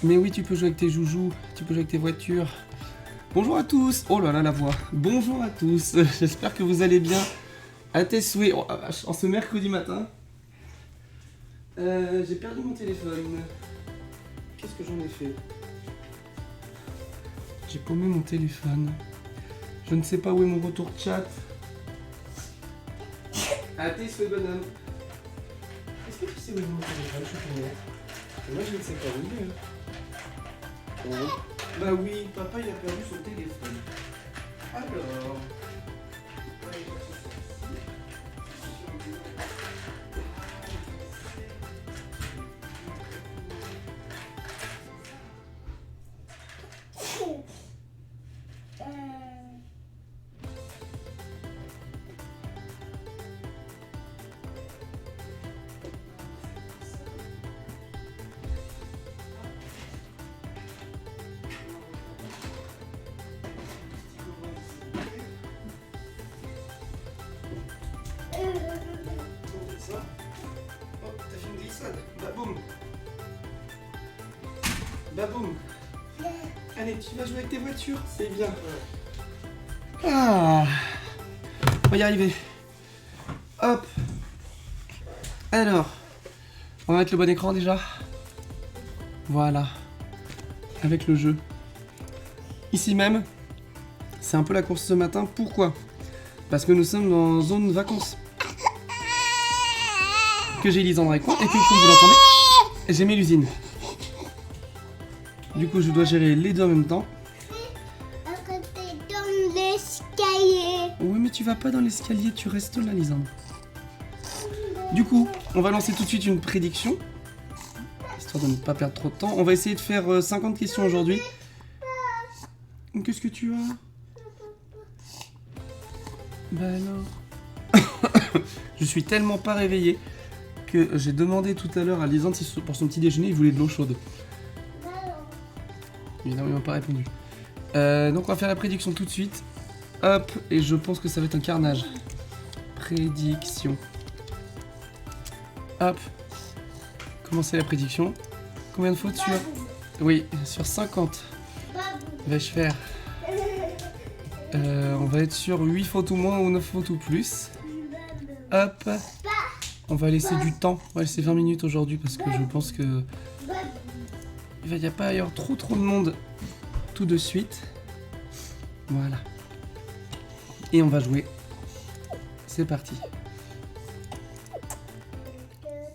Mais oui, tu peux jouer avec tes joujoux, tu peux jouer avec tes voitures. Bonjour à tous. Oh là là, la voix. Bonjour à tous. J'espère que vous allez bien. À tes souhaits. En ce mercredi matin. J'ai perdu mon téléphone. Qu'est-ce que j'en ai fait? J'ai paumé mon téléphone. Je ne sais pas où est mon retour chat. À tes souhaits, bonhomme. Est-ce que tu sais où est mon téléphone? Je suis curieux. Moi, je ne sais pas où il est. Oh. Bah oui, papa il a perdu son téléphone. Alors. Oh, t'as fait une glissade. Baboum. Baboum. Allez, tu vas jouer avec tes voitures, c'est bien. Ah, on va y arriver. Hop. Alors, on va mettre le bon écran déjà. Voilà. Avec le jeu. Ici même, c'est un peu la course ce matin. Pourquoi? Parce que nous sommes dans zone vacances. Que j'ai Lisandre avec moi et que, comme vous l'entendez, j'ai Mélusine. Du coup, je dois gérer les deux en même temps. À côté dans l'escalier. Oui, mais tu vas pas dans l'escalier, tu restes là, Lisandre. Du coup, on va lancer tout de suite une prédiction. Histoire de ne pas perdre trop de temps. On va essayer de faire 50 questions aujourd'hui. Qu'est-ce que tu as? Bah alors. Je suis tellement pas réveillé que j'ai demandé tout à l'heure à Lisandre si pour son petit déjeuner il voulait de l'eau chaude. Évidemment, il m'a pas répondu. Donc on va faire la prédiction tout de suite. Hop, et je pense que ça va être un carnage. Prédiction. Hop. Commencez la prédiction. Combien de fautes sur... Oui, sur 50. Vais-je faire on va être sur 8 fautes ou moins ou 9 fautes ou plus. Hop. On va laisser du temps. On va laisser 20 minutes aujourd'hui parce que je pense que... Il n'y a pas ailleurs trop de monde tout de suite. Voilà. Et on va jouer. C'est parti.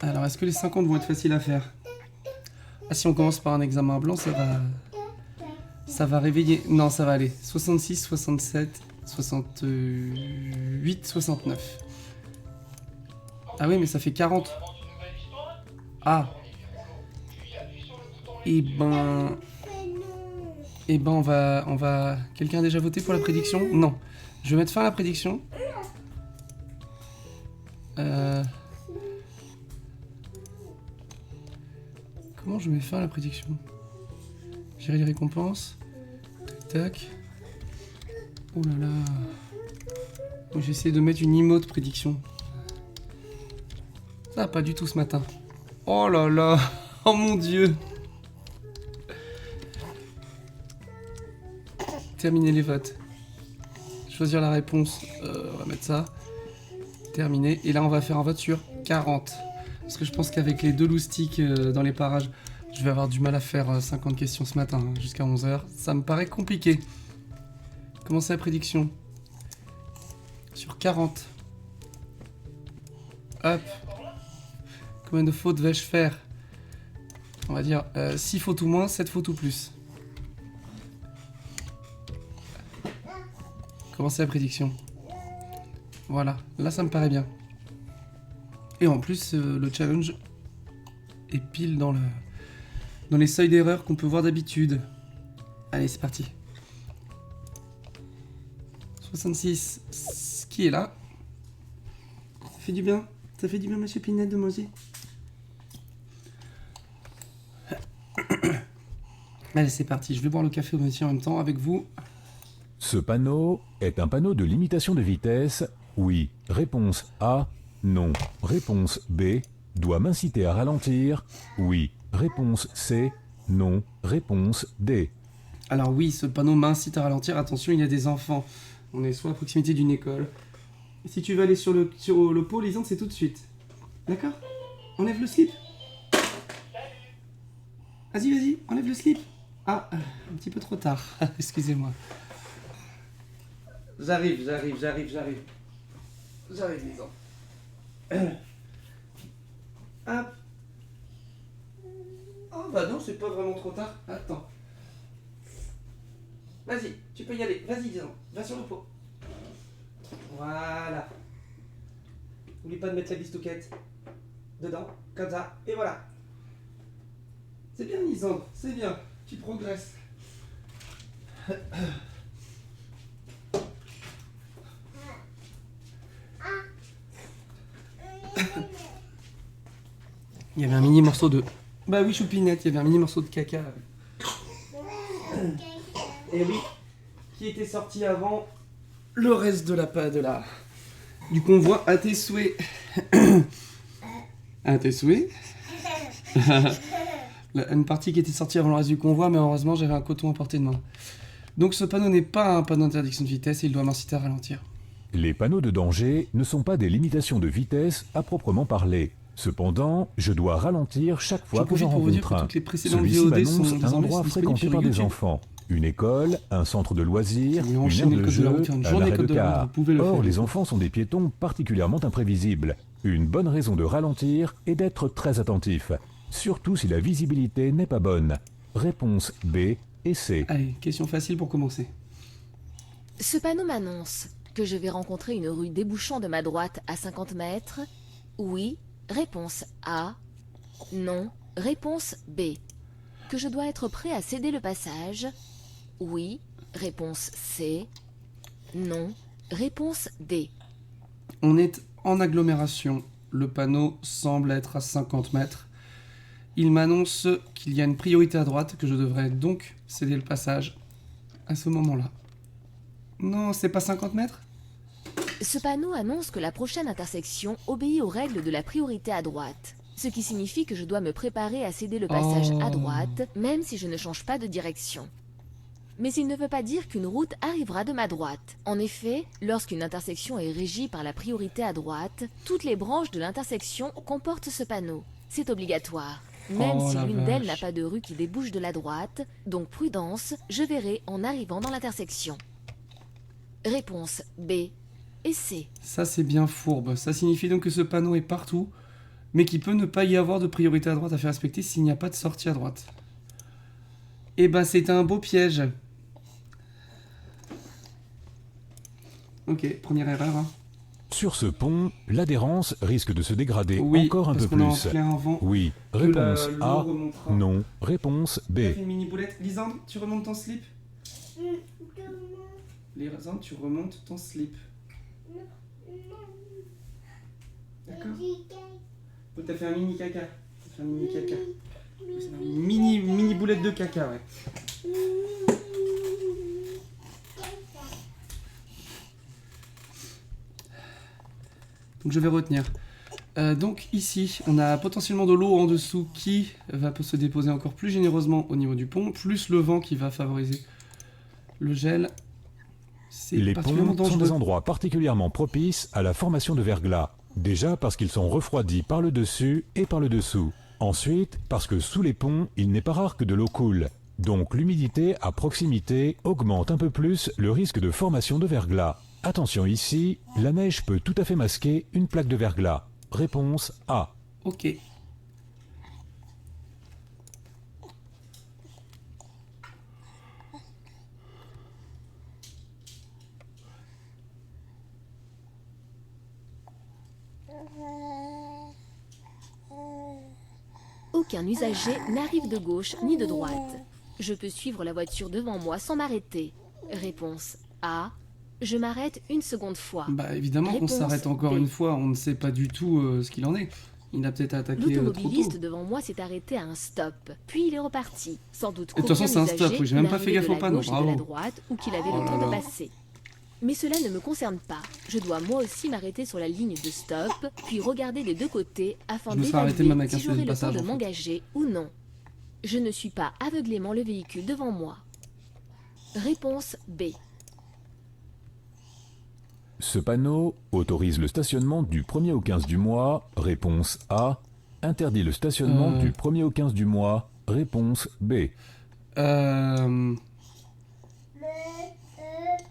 Alors, est-ce que les 50 vont être faciles à faire? Ah, si on commence par un examen blanc, ça va réveiller... Non, ça va aller. 66, 67, 68, 69. Ah oui, mais ça fait 40. Ah. Eh ben, on va... Quelqu'un a déjà voté pour la prédiction? Non. Je vais mettre fin à la prédiction. Comment je mets fin à la prédiction? Gérer les récompenses. Tac, tac. Oh là là. Donc j'ai essayé de mettre une emote prédiction. Ça va pas du tout ce matin. Oh là là. Oh mon dieu. Terminer les votes. Choisir la réponse. On va mettre ça. Terminé. Et là, on va faire un vote sur 40. Parce que je pense qu'avec les deux loustiques dans les parages, je vais avoir du mal à faire 50 questions ce matin, hein, jusqu'à 11h. Ça me paraît compliqué. Commencez la prédiction. Sur 40. Hop. Combien de fautes vais-je faire? On va dire 6 fautes ou moins, 7 fautes ou plus. Commencez la prédiction. Voilà, là ça me paraît bien. Et en plus, le challenge est pile dans les seuils d'erreur qu'on peut voir d'habitude. Allez, c'est parti. 66, qui est là? Ça fait du bien? Ça fait du bien, monsieur Pinette, de manger? Allez, c'est parti. Je vais boire le café au monsieur en même temps avec vous. Ce panneau est un panneau de limitation de vitesse. Oui. Réponse A. Non. Réponse B. Doit m'inciter à ralentir. Oui. Réponse C. non. Réponse D. Alors oui, ce panneau m'incite à ralentir. Attention, il y a des enfants. On est soit à proximité d'une école. Si tu veux aller sur le pot, Lisande, c'est tout de suite. D'accord? Enlève le slip. Vas-y, enlève le slip. Ah, un petit peu trop tard. Excusez-moi. J'arrive, Lisande. Hop. Oh bah non, c'est pas vraiment trop tard. Attends. Vas-y, tu peux y aller. Vas-y, Lisande. Va sur le pot. Voilà. N'oublie pas de mettre la bistouquette dedans, comme ça, et voilà. C'est bien, Lisandre, c'est bien. Tu progresses. Il y avait un mini morceau de... Bah oui, choupinette, il y avait un mini morceau de caca. Et oui, qui était sorti avant le reste de du convoi à tes souhaits. À tes souhaits. Une partie qui était sortie avant le reste du convoi, mais heureusement j'avais un coton à portée de main. Donc ce panneau n'est pas un panneau d'interdiction de vitesse et il doit m'inciter à ralentir. Les panneaux de danger ne sont pas des limitations de vitesse à proprement parler. Cependant, je dois ralentir chaque fois que j'en rencontre un. Celui-ci m'annonce un endroit fréquenté par des enfants. Une école, un centre de loisirs, une aire de jeu, un arrêt de car. Or, les enfants sont des piétons particulièrement imprévisibles. Une bonne raison de ralentir est d'être très attentif, surtout si la visibilité n'est pas bonne. Réponse B et C. Allez, question facile pour commencer. Ce panneau m'annonce que je vais rencontrer une rue débouchant de ma droite à 50 mètres. Oui. Réponse A. Non. Réponse B. Que je dois être prêt à céder le passage. Oui. Réponse C. Non. Réponse D. On est en agglomération. Le panneau semble être à 50 mètres. Il m'annonce qu'il y a une priorité à droite, que je devrais donc céder le passage à ce moment-là. Non, c'est pas 50 mètres ? Ce panneau annonce que la prochaine intersection obéit aux règles de la priorité à droite. Ce qui signifie que je dois me préparer à céder le passage à droite, même si je ne change pas de direction. Mais il ne veut pas dire qu'une route arrivera de ma droite. En effet, lorsqu'une intersection est régie par la priorité à droite, toutes les branches de l'intersection comportent ce panneau. C'est obligatoire. Même si l'une d'elles n'a pas de rue qui débouche de la droite, donc prudence, je verrai en arrivant dans l'intersection. Réponse B et C. Ça c'est bien fourbe. Ça signifie donc que ce panneau est partout, mais qu'il peut ne pas y avoir de priorité à droite à faire respecter s'il n'y a pas de sortie à droite. Eh ben c'est un beau piège. Ok, première erreur. Hein. Sur ce pont, l'adhérence risque de se dégrader encore un peu plus. Oui. Réponse A. Non. Réponse B. Tu as fait une mini boulette. Lisande, tu remontes ton slip. Lisande, tu remontes ton slip. D'accord. Donc t'as fait un mini caca. T'as fait un mini caca. C'est une mini boulette de caca, ouais. Donc je vais retenir. Donc ici, on a potentiellement de l'eau en dessous qui va se déposer encore plus généreusement au niveau du pont, plus le vent qui va favoriser le gel. Les ponts sont des endroits particulièrement propices à la formation de verglas. Déjà parce qu'ils sont refroidis par le dessus et par le dessous. Ensuite, parce que sous les ponts, il n'est pas rare que de l'eau coule. Donc l'humidité à proximité augmente un peu plus le risque de formation de verglas. Attention ici, la neige peut tout à fait masquer une plaque de verglas. Réponse A. Ok. Aucun usager n'arrive de gauche ni de droite. Je peux suivre la voiture devant moi sans m'arrêter. Réponse A. Je m'arrête une seconde fois. Bah évidemment qu'on s'arrête encore une fois, on ne sait pas du tout ce qu'il en est. Il a peut-être attaqué trop tôt. L'automobiliste devant moi s'est arrêté à un stop, puis il est reparti. Sans doute de toute façon c'est un stop, oui, j'ai même pas fait gaffe au panneau, bravo. De la droite ou qu'il avait le temps de passer. Mais cela ne me concerne pas. Je dois moi aussi m'arrêter sur la ligne de stop, puis regarder des deux côtés afin d'évaluer si j'aurai le temps de m'engager ou non. Je ne suis pas aveuglément le véhicule devant moi. Réponse B. Ce panneau autorise le stationnement du 1er au 15 du mois, réponse A. Interdit le stationnement du 1er au 15 du mois, réponse B.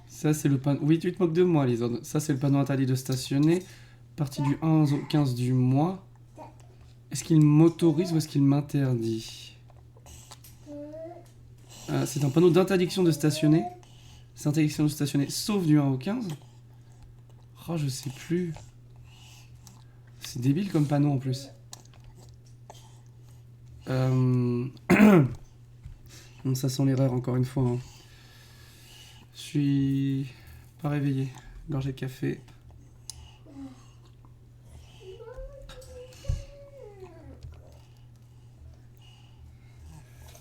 Ça c'est le panneau... Oui, tu te moques de moi, Lisande. Ça c'est le panneau interdit de stationner. Partie du 1 au 15 du mois. Est-ce qu'il m'autorise ou est-ce qu'il m'interdit? C'est un panneau d'interdiction de stationner. C'est interdiction de stationner sauf du 1 au 15. Oh, je sais plus. C'est débile comme panneau en plus. Bon, ça sent l'erreur encore une fois. Hein. Je suis pas réveillé. Gorgée de café.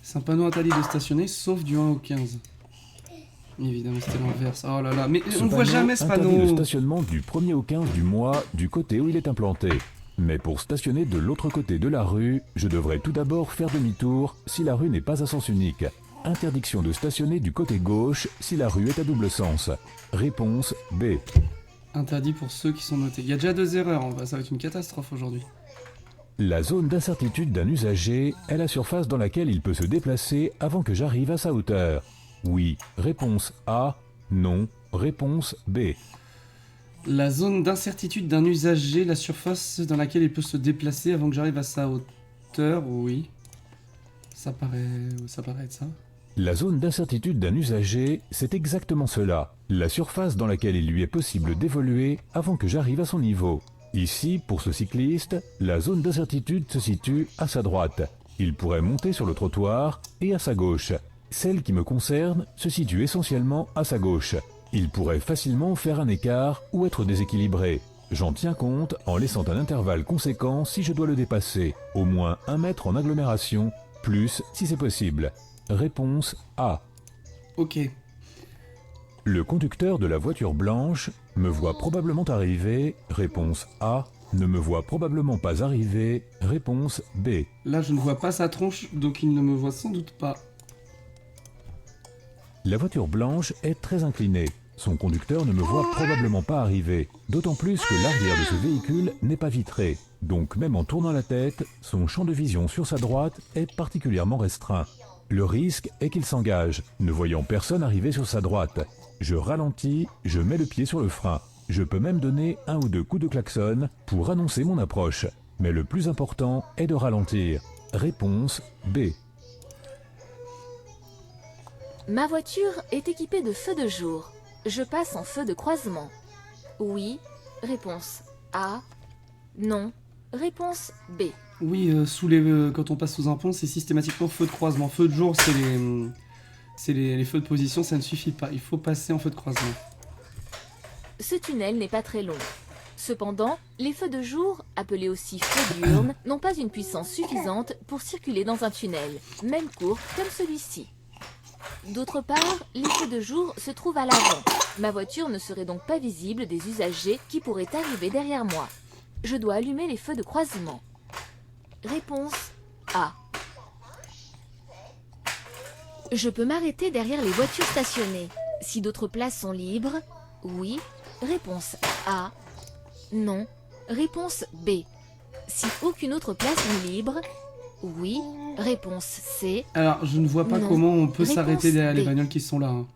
C'est un panneau interdit de stationner sauf du 1 au 15. Évidemment, c'était l'inverse. Oh là là, mais on ne voit jamais ce panneau. Interdit le stationnement du 1er au 15 du mois du côté où il est implanté. Mais pour stationner de l'autre côté de la rue, je devrais tout d'abord faire demi-tour si la rue n'est pas à sens unique. Interdiction de stationner du côté gauche si la rue est à double sens. Réponse B. Interdit pour ceux qui sont notés. Il y a déjà 2 erreurs, ça va être une catastrophe aujourd'hui. La zone d'incertitude d'un usager est la surface dans laquelle il peut se déplacer avant que j'arrive à sa hauteur. Oui, réponse A. Non, réponse B. La zone d'incertitude d'un usager, la surface dans laquelle il peut se déplacer avant que j'arrive à sa hauteur, oui. Ça paraît être ça. La zone d'incertitude d'un usager, c'est exactement cela. La surface dans laquelle il lui est possible d'évoluer avant que j'arrive à son niveau. Ici, pour ce cycliste, la zone d'incertitude se situe à sa droite. Il pourrait monter sur le trottoir et à sa gauche. Celle qui me concerne se situe essentiellement à sa gauche. Il pourrait facilement faire un écart ou être déséquilibré. J'en tiens compte en laissant un intervalle conséquent si je dois le dépasser. Au moins 1 mètre en agglomération, plus si c'est possible. Réponse A. Ok. Le conducteur de la voiture blanche me voit probablement arriver. Réponse A. Ne me voit probablement pas arriver. Réponse B. Là, je ne vois pas sa tronche, donc il ne me voit sans doute pas. La voiture blanche est très inclinée. Son conducteur ne me voit probablement pas arriver, d'autant plus que l'arrière de ce véhicule n'est pas vitré. Donc même en tournant la tête, son champ de vision sur sa droite est particulièrement restreint. Le risque est qu'il s'engage, ne voyant personne arriver sur sa droite. Je ralentis, je mets le pied sur le frein. Je peux même donner 1 ou 2 coups de klaxon pour annoncer mon approche. Mais le plus important est de ralentir. Réponse B. Ma voiture est équipée de feux de jour. Je passe en feu de croisement. Oui. Réponse A. Non. Réponse B. Oui, quand on passe sous un pont, c'est systématiquement feu de croisement. Feu de jour, c'est les feux de position, ça ne suffit pas. Il faut passer en feu de croisement. Ce tunnel n'est pas très long. Cependant, les feux de jour, appelés aussi feux diurnes, n'ont pas une puissance suffisante pour circuler dans un tunnel, même court comme celui-ci. D'autre part, les feux de jour se trouvent à l'avant. Ma voiture ne serait donc pas visible des usagers qui pourraient arriver derrière moi. Je dois allumer les feux de croisement. Réponse A. Je peux m'arrêter derrière les voitures stationnées. Si d'autres places sont libres, oui. Réponse A. Non. Réponse B. Si aucune autre place n'est libre, oui. Réponse C. Alors, je ne vois pas comment on peut s'arrêter derrière les bagnoles qui sont là. Hein.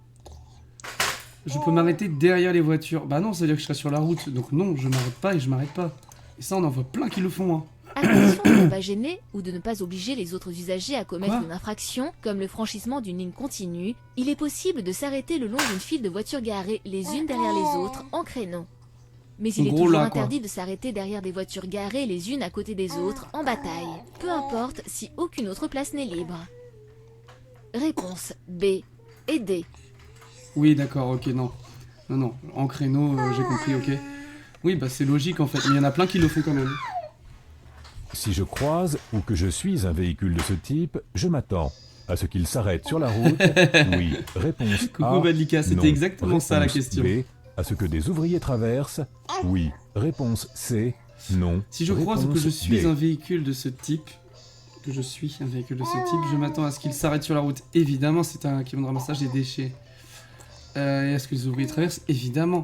Je peux m'arrêter derrière les voitures. Bah non, ça veut dire que je serai sur la route. Donc non, je m'arrête pas et je m'arrête pas. Et ça, on en voit plein qui le font. Hein. Attention de ne pas gêner ou de ne pas obliger les autres usagers à commettre une infraction, comme le franchissement d'une ligne continue. Il est possible de s'arrêter le long d'une file de voitures garées les unes derrière les autres en créneau. Mais il est toujours interdit de s'arrêter derrière des voitures garées les unes à côté des autres en bataille, peu importe si aucune autre place n'est libre. Réponse B et D. Oui, d'accord, ok, non. Non, en créneau, j'ai compris, ok. Oui, bah c'est logique en fait, mais il y en a plein qui le font quand même. Si je croise ou que je suis un véhicule de ce type, je m'attends à ce qu'il s'arrête sur la route. Oui, réponse A. Coucou Badlika, c'était exactement ça la question. B. À ce que des ouvriers traversent. Oui, réponse C. Non. Si je croise ou que je suis un véhicule de ce type, que je suis un véhicule de ce type, je m'attends à ce qu'il s'arrête sur la route. Évidemment, c'est un camion de ramassage des déchets. Et est-ce que les ouvriers traversent? Évidemment.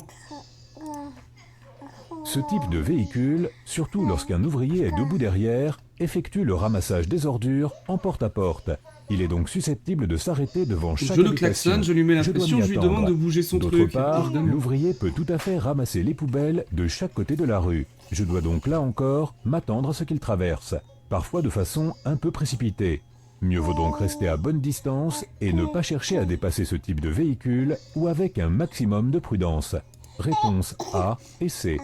Ce type de véhicule, surtout lorsqu'un ouvrier est debout derrière, effectue le ramassage des ordures en porte-à-porte. Il est donc susceptible de s'arrêter devant chaque Je le habitation. klaxonne, je lui mets la pression, je lui demande de bouger son truc. D'autre part, évidemment. l'ouvrier peut tout à fait ramasser les poubelles de chaque côté de la rue. Je dois donc là encore m'attendre à ce qu'il traverse, parfois de façon un peu précipitée. Mieux vaut donc rester à bonne distance et ne pas chercher à dépasser ce type de véhicule ou avec un maximum de prudence. Réponse A et C.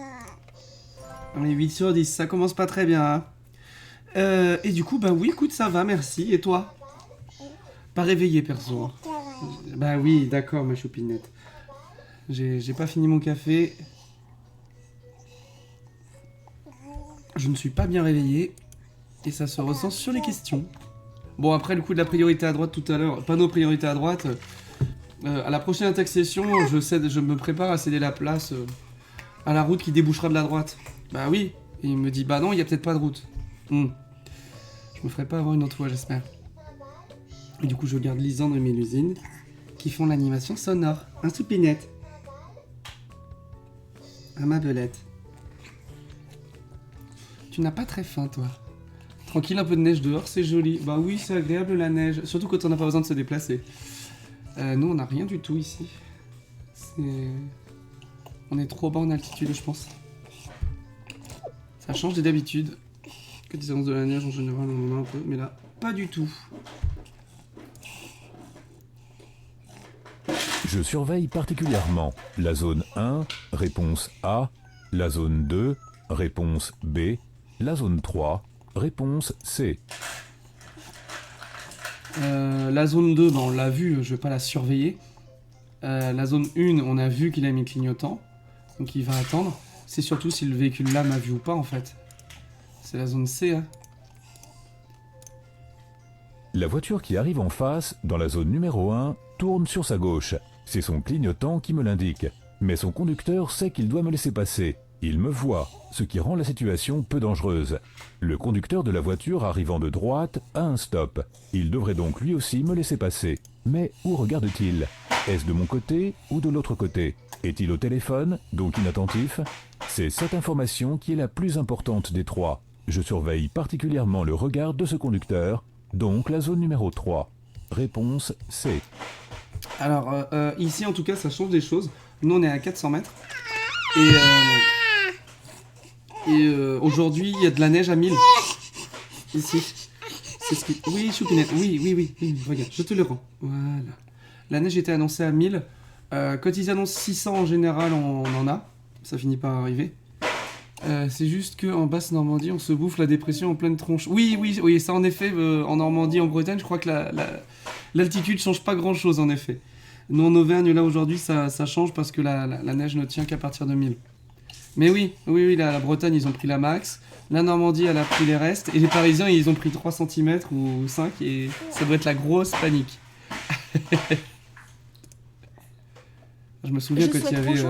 Allez, 8 sur 10, ça commence pas très bien. Hein. Et du coup, bah oui, écoute, ça va, merci. Et toi? Pas réveillé, perso. Bah oui, d'accord, ma choupinette. J'ai pas fini mon café. Je ne suis pas bien réveillé. Et ça se ressent sur les questions. Bon, après le coup de la priorité à droite tout à l'heure, pas nos priorités à droite. À la prochaine taxation, je me prépare à céder la place à la route qui débouchera de la droite. Bah oui. Et il me dit, bah non, il y a peut-être pas de route. Je me ferai pas avoir une autre fois, j'espère. Et du coup, je regarde Lisandre et Mélusine qui font l'animation sonore. Un soupinette. Un ma belette. Tu n'as pas très faim, toi. Tranquille, un peu de neige dehors, c'est joli. Bah oui, c'est agréable la neige. Surtout quand on n'a pas besoin de se déplacer. Nous, on n'a rien du tout ici. On est trop bas en altitude, je pense. Ça change d'habitude. Que des annonces de la neige en général, on en a un peu. Mais là, pas du tout. Je surveille particulièrement la zone 1, réponse A, la zone 2, réponse B, la zone 3, réponse C. La zone 2, on l'a vu, je vais pas la surveiller. La zone 1, on a vu qu'il a mis clignotant, donc il va attendre. C'est surtout si le véhicule là m'a vu ou pas en fait. C'est la zone C. Hein. La voiture qui arrive en face, dans la zone numéro 1, tourne sur sa gauche. C'est son clignotant qui me l'indique. Mais son conducteur sait qu'il doit me laisser passer. Il me voit, ce qui rend la situation peu dangereuse. Le conducteur de la voiture arrivant de droite a un stop. Il devrait donc lui aussi me laisser passer. Mais où regarde-t-il? Est-ce de mon côté ou de l'autre côté? Est-il au téléphone, donc inattentif? C'est cette information qui est la plus importante des trois. Je surveille particulièrement le regard de ce conducteur, donc la zone numéro 3. Réponse C. Alors, ici en tout cas, ça change des choses. Nous, on est à 400 mètres. Et aujourd'hui, il y a de la neige à 1000. Ici. C'est ce qui... Oui, choupinette, oui, regarde, je te le rends. Voilà. La neige était annoncée à 1000. Quand ils annoncent 600 en général, on en a. Ça finit par arriver. C'est juste qu'en basse Normandie, on se bouffe la dépression en pleine tronche. Oui, ça en effet, en Normandie, en Bretagne, je crois que l'altitude change pas grand chose en effet. Nous en Auvergne, là aujourd'hui, ça change parce que la neige ne tient qu'à partir de 1000. Mais oui, la Bretagne, ils ont pris la max. La Normandie, elle a pris les restes. Et les Parisiens, ils ont pris 3 cm ou 5 et ça doit être la grosse panique. Je me souviens quand il y avait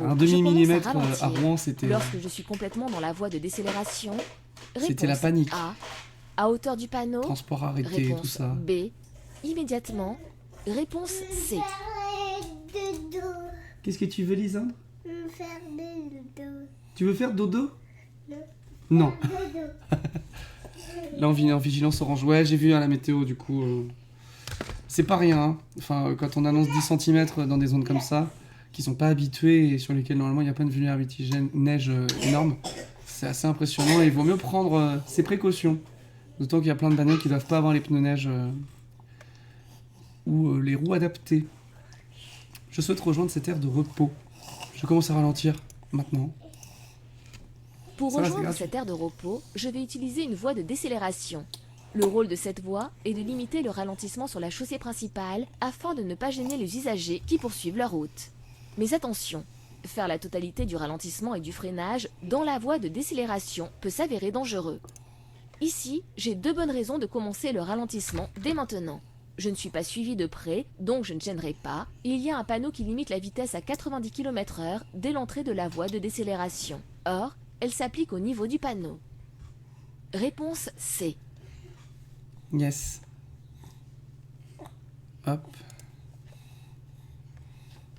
un demi-millimètre à Rouen, c'était... Lorsque je suis complètement dans la voie de décélération, c'était la panique. A, à hauteur du panneau. Transport arrêté, réponse tout ça. B, immédiatement. Réponse C. Qu'est-ce que tu veux, Lisandre? Faire dodo. Tu veux faire dodo? Non. Là, on vit en vigilance orange. Ouais, j'ai vu à la météo, du coup... C'est pas rien, hein. Enfin, quand on annonce 10 cm dans des zones comme ça, qui sont pas habituées et sur lesquelles normalement il n'y a pas de vulnérabilité neige énorme, c'est assez impressionnant et il vaut mieux prendre ses précautions. D'autant qu'il y a plein de bagnoles qui doivent pas avoir les pneus neige ou les roues adaptées. Je souhaite rejoindre cette aire de repos. Je commence à ralentir maintenant. Pour rejoindre cette aire de repos, je vais utiliser une voie de décélération. Le rôle de cette voie est de limiter le ralentissement sur la chaussée principale afin de ne pas gêner les usagers qui poursuivent leur route. Mais attention, faire la totalité du ralentissement et du freinage dans la voie de décélération peut s'avérer dangereux. Ici, j'ai 2 bonnes raisons de commencer le ralentissement dès maintenant. Je ne suis pas suivi de près, donc je ne gênerai pas. Il y a un panneau qui limite la vitesse à 90 km/h dès l'entrée de la voie de décélération. Or, elle s'applique au niveau du panneau. Réponse C. Yes. Hop.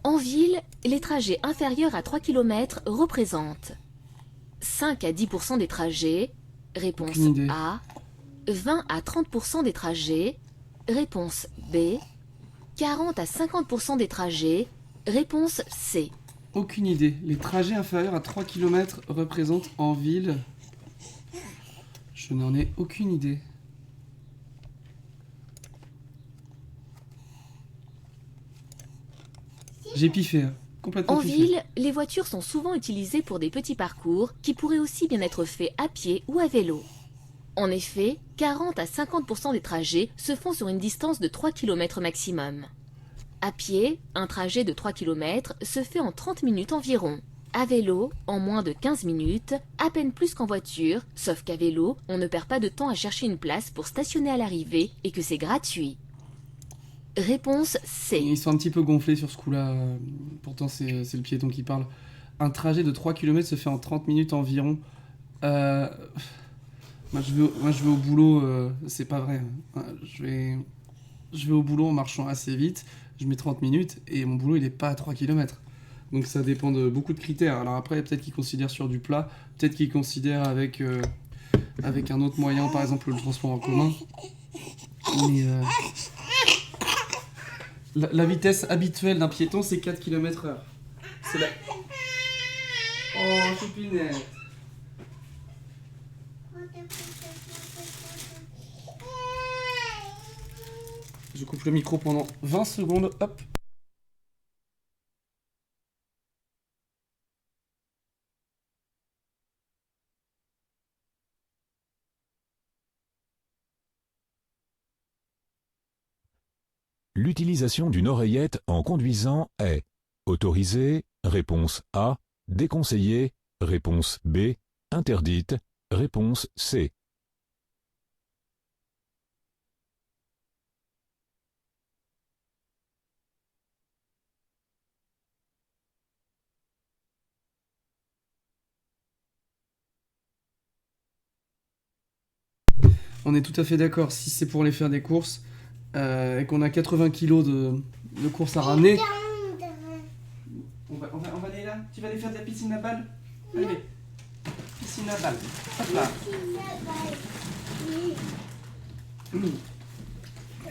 En ville, les trajets inférieurs à 3 km représentent 5 à 10% des trajets, réponse A, 20 à 30% des trajets, réponse B, 40 à 50% des trajets, réponse C. Aucune idée. Les trajets inférieurs à 3 km représentent en ville. Je n'en ai aucune idée. J'ai piffé, hein. Complètement En piffé. ville, les voitures sont souvent utilisées pour des petits parcours qui pourraient aussi bien être faits à pied ou à vélo. En effet, 40 à 50% des trajets se font sur une distance de 3 km maximum. À pied, un trajet de 3 km se fait en 30 minutes environ. À vélo, en moins de 15 minutes, à peine plus qu'en voiture, sauf qu'à vélo, on ne perd pas de temps à chercher une place pour stationner à l'arrivée et que c'est gratuit. Réponse C. Ils sont un petit peu gonflés sur ce coup-là. Pourtant, c'est le piéton qui parle. Un trajet de 3 km se fait en 30 minutes environ. Moi, je vais au boulot. C'est pas vrai. Je vais au boulot en marchant assez vite. Je mets 30 minutes et mon boulot, il est pas à 3 km. Donc, ça dépend de beaucoup de critères. Alors après, peut-être qu'ils considèrent sur du plat. Peut-être qu'ils considèrent avec un autre moyen, par exemple le transport en commun. Mais... La vitesse habituelle d'un piéton, c'est 4 km/h. C'est la... Oh, choupinette. Je coupe le micro pendant 20 secondes. Hop. L'utilisation d'une oreillette en conduisant est autorisée, réponse A, déconseillée, réponse B, interdite, réponse C. On est tout à fait d'accord. Si c'est pour aller faire des courses et qu'on a 80 kilos de courses à ramener... On va aller là. Tu vas aller faire de la piscine à balles. Allez. Piscine à balles. Hop là.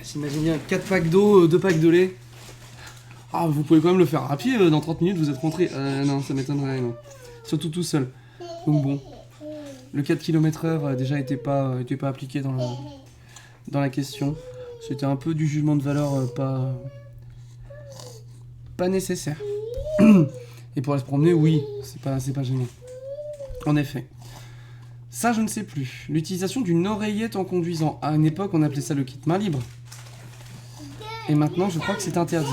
J'imagine bien 4 packs d'eau, 2 packs de lait. Ah, vous pouvez quand même le faire à pied. Dans 30 minutes, vous êtes rentré. Non, ça m'étonnerait. Non. Surtout tout seul. Donc bon. Le 4 km/h déjà était pas appliqué dans la question. C'était un peu du jugement de valeur pas nécessaire. Et pour aller se promener, oui, c'est pas gênant. En effet. Ça, je ne sais plus. L'utilisation d'une oreillette en conduisant. À une époque, on appelait ça le kit main libre. Et maintenant, je crois que c'est interdit.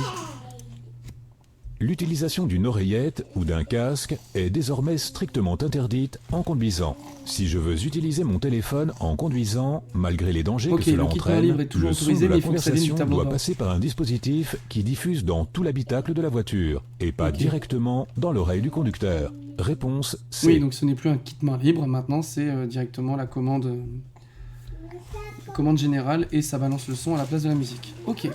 L'utilisation d'une oreillette ou d'un casque est désormais strictement interdite en conduisant. Si je veux utiliser mon téléphone en conduisant, malgré les dangers que cela entraîne, le son de la conversation doit passer par un dispositif qui diffuse dans tout l'habitacle de la voiture et pas directement dans l'oreille du conducteur. Réponse C. Oui, donc ce n'est plus un kit main libre, maintenant c'est directement la commande générale et ça balance le son à la place de la musique. Ok.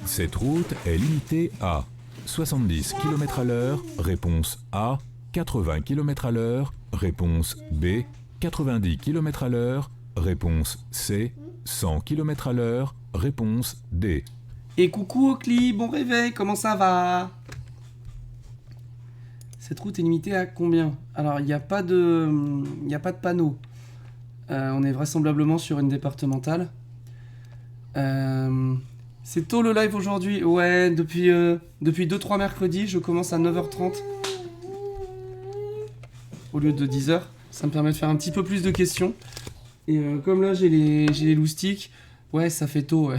Cette route est limitée à 70 km/h, réponse A, 80 km/h, réponse B, 90 km/h, réponse C, 100 km/h, réponse D. Et coucou Oakley, bon réveil, comment ça va? Cette route est limitée à combien? Alors, il n'y a pas de panneau. On est vraisemblablement sur une départementale. C'est tôt le live aujourd'hui. Ouais, depuis 2-3 mercredis, je commence à 9h30 au lieu de 10h. Ça me permet de faire un petit peu plus de questions. Et comme là, j'ai les loustiques. Ouais, ça fait tôt, ouais.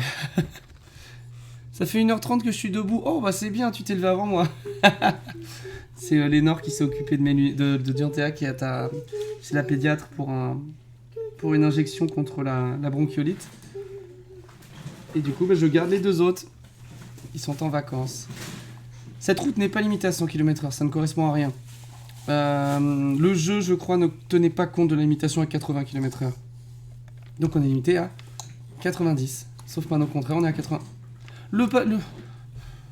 Ça fait 1h30 que je suis debout. Oh, bah c'est bien, tu t'es levé avant moi. C'est Lénore qui s'est occupée de Dianthea qui est chez la pédiatre pour une injection contre la bronchiolite. Et du coup, je garde les 2 autres. Ils sont en vacances. Cette route n'est pas limitée à 100 km/h, ça ne correspond à rien. Le jeu, je crois, ne tenait pas compte de la limitation à 80 km/h. Donc on est limité à 90. Sauf maintenant au contraire, on est à 80.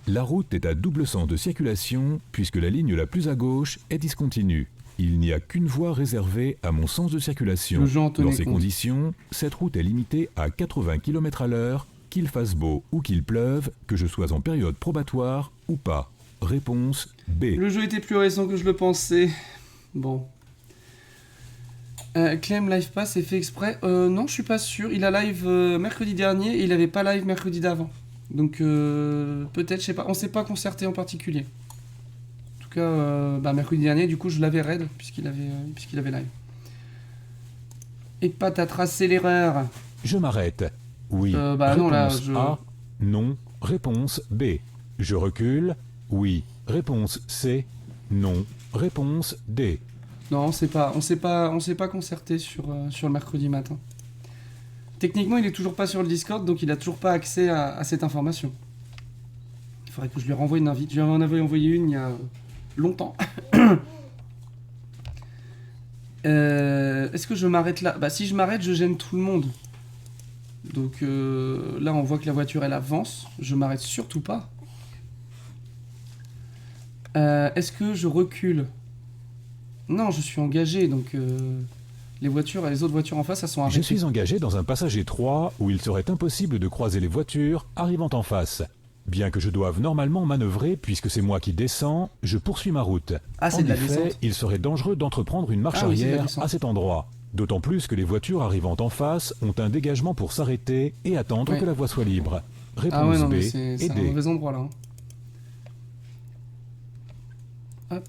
La route est à double sens de circulation puisque la ligne la plus à gauche est discontinue. Il n'y a qu'une voie réservée à mon sens de circulation. Dans ces conditions, cette route est limitée à 80 km/h, qu'il fasse beau ou qu'il pleuve, que je sois en période probatoire ou pas. Réponse B. Le jeu était plus récent que je le pensais. Bon. Clem Live Pass est fait exprès. Non, je suis pas sûr. Il a live mercredi dernier et il avait pas live mercredi d'avant. Donc peut-être, je sais pas. On s'est pas concerté en particulier. En tout cas, mercredi dernier, du coup, je l'avais raid puisqu'il avait live. Et pas t'as tracé l'erreur. Je m'arrête. Oui. Réponse non, là, A. Non. Réponse B. Je recule. Oui. Réponse C. Non. Réponse D. Non, on s'est pas concerté sur le mercredi matin. Techniquement, il est toujours pas sur le Discord, donc il a toujours pas accès à cette information. Il faudrait que je lui renvoie une invite. Je lui en avais envoyé une il y a longtemps. Est-ce que je m'arrête là? Bah si je m'arrête, je gêne tout le monde. Donc là, on voit que la voiture, elle avance. Je m'arrête surtout pas. Est-ce que je recule? Non, je suis engagé, donc les autres voitures en face, elles sont arrêtées. Je suis engagé dans un passage étroit où il serait impossible de croiser les voitures arrivant en face. Bien que je doive normalement manœuvrer, puisque c'est moi qui descends, je poursuis ma route. Ah, c'est de la descente. Il serait dangereux d'entreprendre une marche arrière à cet endroit. D'autant plus que les voitures arrivant en face ont un dégagement pour s'arrêter et attendre que la voie soit libre. Réponse B et c'est un D. mauvais endroit là. Hop.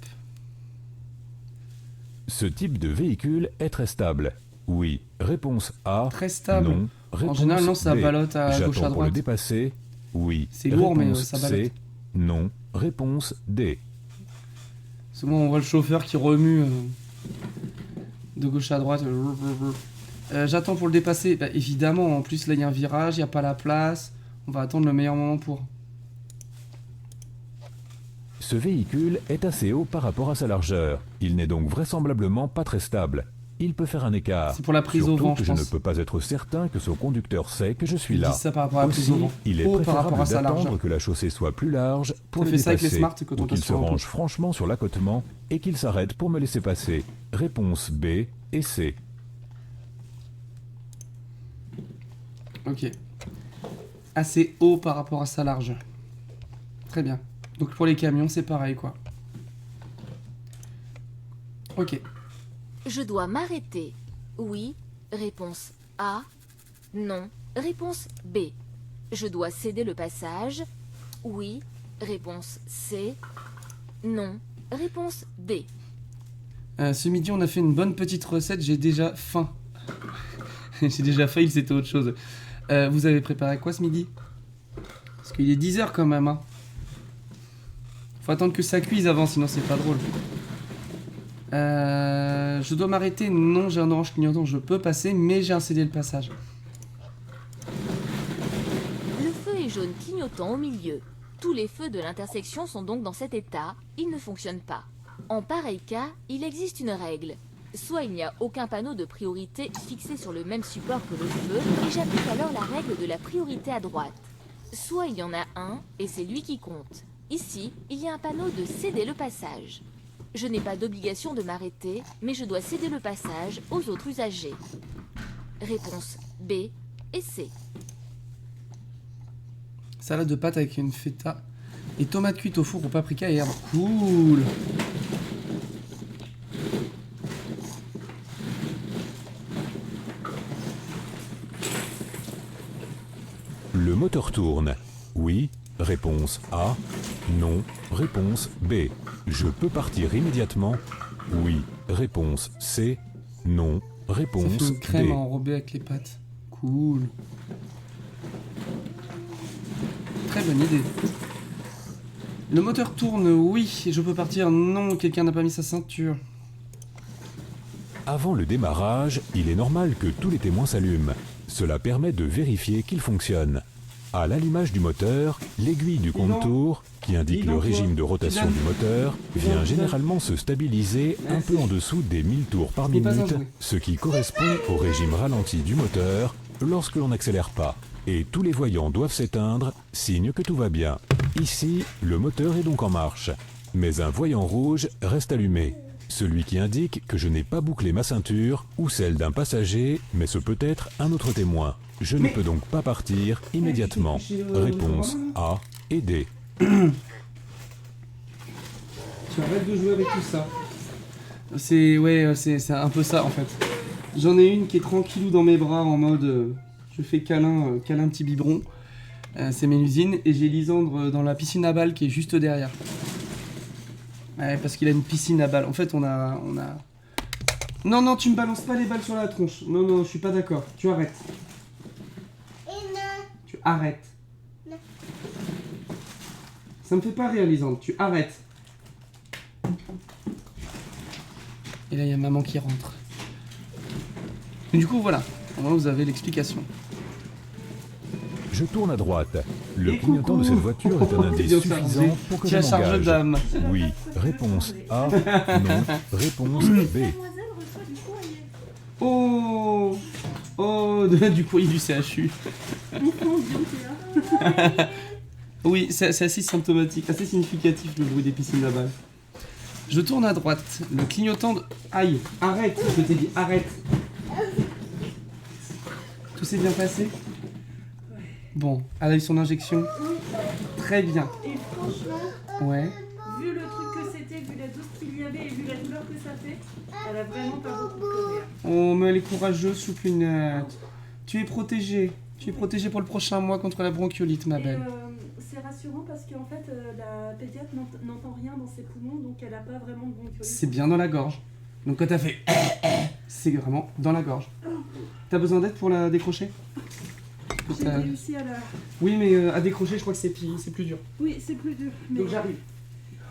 Ce type de véhicule est très stable. Oui. Réponse A. Très stable. Non. Réponse en général, non, ça B. ballotte à gauche à J'attends pour droite. le dépasser. Oui. C'est lourd, mais Réponse ça ballotte. C. Non. Réponse D. Souvent, on voit le chauffeur qui remue de gauche à droite. J'attends pour le dépasser. Bah, évidemment, en plus, là, il y a un virage, il n'y a pas la place. On va attendre le meilleur moment pour. Ce véhicule est assez haut par rapport à sa largeur. Il n'est donc vraisemblablement pas très stable. Il peut faire un écart. C'est pour la prise Surtout au vent, que je pense. ne peux pas être certain que son conducteur sait que je suis Ils là. disent ça par rapport à la prise Aussi, au vent. il est Par rapport préférable à sa d'attendre largeur. que la chaussée soit plus large pour Ça le fait ça avec les dépasser, Smart quand on ou qu'il passe se sur un range pont. franchement sur l'accotement et qu'il s'arrête pour me laisser passer. Réponse B et C. Ok. Assez haut par rapport à sa largeur. Très bien. Donc pour les camions, c'est pareil, quoi. Ok. Je dois m'arrêter. Oui. Réponse A. Non. Réponse B. Je dois céder le passage. Oui. Réponse C. Non. Réponse D. Ce midi, on a fait une bonne petite recette. J'ai déjà faim. J'ai déjà failli, c'était autre chose. Vous avez préparé quoi ce midi? Parce qu'il est 10h quand même. Hein. Faut attendre que ça cuise avant, sinon c'est pas drôle. Je dois m'arrêter. Non, j'ai un orange clignotant. Je peux passer, mais j'ai un cédé le passage. Le feu est jaune clignotant au milieu. Tous les feux de l'intersection sont donc dans cet état. Ils ne fonctionnent pas. En pareil cas, il existe une règle. Soit il n'y a aucun panneau de priorité fixé sur le même support que le feu, et j'applique alors la règle de la priorité à droite. Soit il y en a un, et c'est lui qui compte. Ici, il y a un panneau de céder le passage. Je n'ai pas d'obligation de m'arrêter, mais je dois céder le passage aux autres usagers. Réponse B et C. Salade de pâtes avec une feta et tomates cuites au four au paprika et herbes. Cool. Le moteur tourne. Oui. Réponse A. Non. Réponse B. Je peux partir immédiatement. Oui. Réponse C. Non. Ça Réponse fait une crème D. enrobée avec les pâtes. Cool. Très bonne idée. Le moteur tourne, oui. Je peux partir, non. Quelqu'un n'a pas mis sa ceinture. Avant le démarrage, il est normal que tous les témoins s'allument. Cela permet de vérifier qu'il fonctionne. À l'allumage du moteur, l'aiguille du compte-tour, qui indique le régime de rotation du moteur, vient généralement se stabiliser un peu en dessous des 1000 tours par minute, ce qui correspond au régime ralenti du moteur lorsque l'on n'accélère pas. Et tous les voyants doivent s'éteindre, signe que tout va bien. Ici, le moteur est donc en marche, mais un voyant rouge reste allumé. Celui qui indique que je n'ai pas bouclé ma ceinture ou celle d'un passager, mais ce peut être un autre témoin. Je ne peux donc pas partir immédiatement. Réponse A et D. Tu arrêtes de jouer avec tout ça. C'est un peu ça en fait. J'en ai une qui est tranquillou dans mes bras en mode je fais câlin petit biberon. C'est Mélusine et j'ai Lisandre dans la piscine à balles qui est juste derrière. Ouais, parce qu'il a une piscine à balles. En fait, on a... Non, tu me balances pas les balles sur la tronche. Non, je suis pas d'accord. Tu arrêtes. Tu arrêtes. Non. Ça me fait pas rire, Lisandre. Tu arrêtes. Et là, il y a maman qui rentre. Et du coup, voilà. Au moins, vous avez l'explication. Je tourne à droite. Le clignotant de cette voiture est un indice suffisant pour que je m'engage. D'âme. Oui. Réponse A. Non. Réponse B. Oh, du courrier du CHU. Oui, c'est assez symptomatique, assez significatif le bruit des piscines à balles. Je tourne à droite. Le clignotant de... Aïe, arrête, je t'ai dit, arrête. Tout s'est bien passé? Bon, elle a eu son injection. Très bien. Et franchement, Ouais. vu le truc que c'était, vu la dose qu'il y avait et vu la douleur que ça fait, elle a vraiment pas beaucoup pleuré. Oh, mais elle est courageuse, Choupinette. Tu es protégée. Tu es protégée pour le prochain mois contre la bronchiolite, ma belle. C'est rassurant parce qu'en fait, la pédiatre n'entend rien dans ses poumons, donc elle a pas vraiment de bronchiolite. C'est bien dans la gorge. Donc quand t'as fait c'est vraiment dans la gorge. T'as besoin d'aide pour la décrocher? J'ai réussi à la... Oui, mais à décrocher, je crois que c'est plus dur. Oui, c'est plus dur. Mais Donc j'arrive.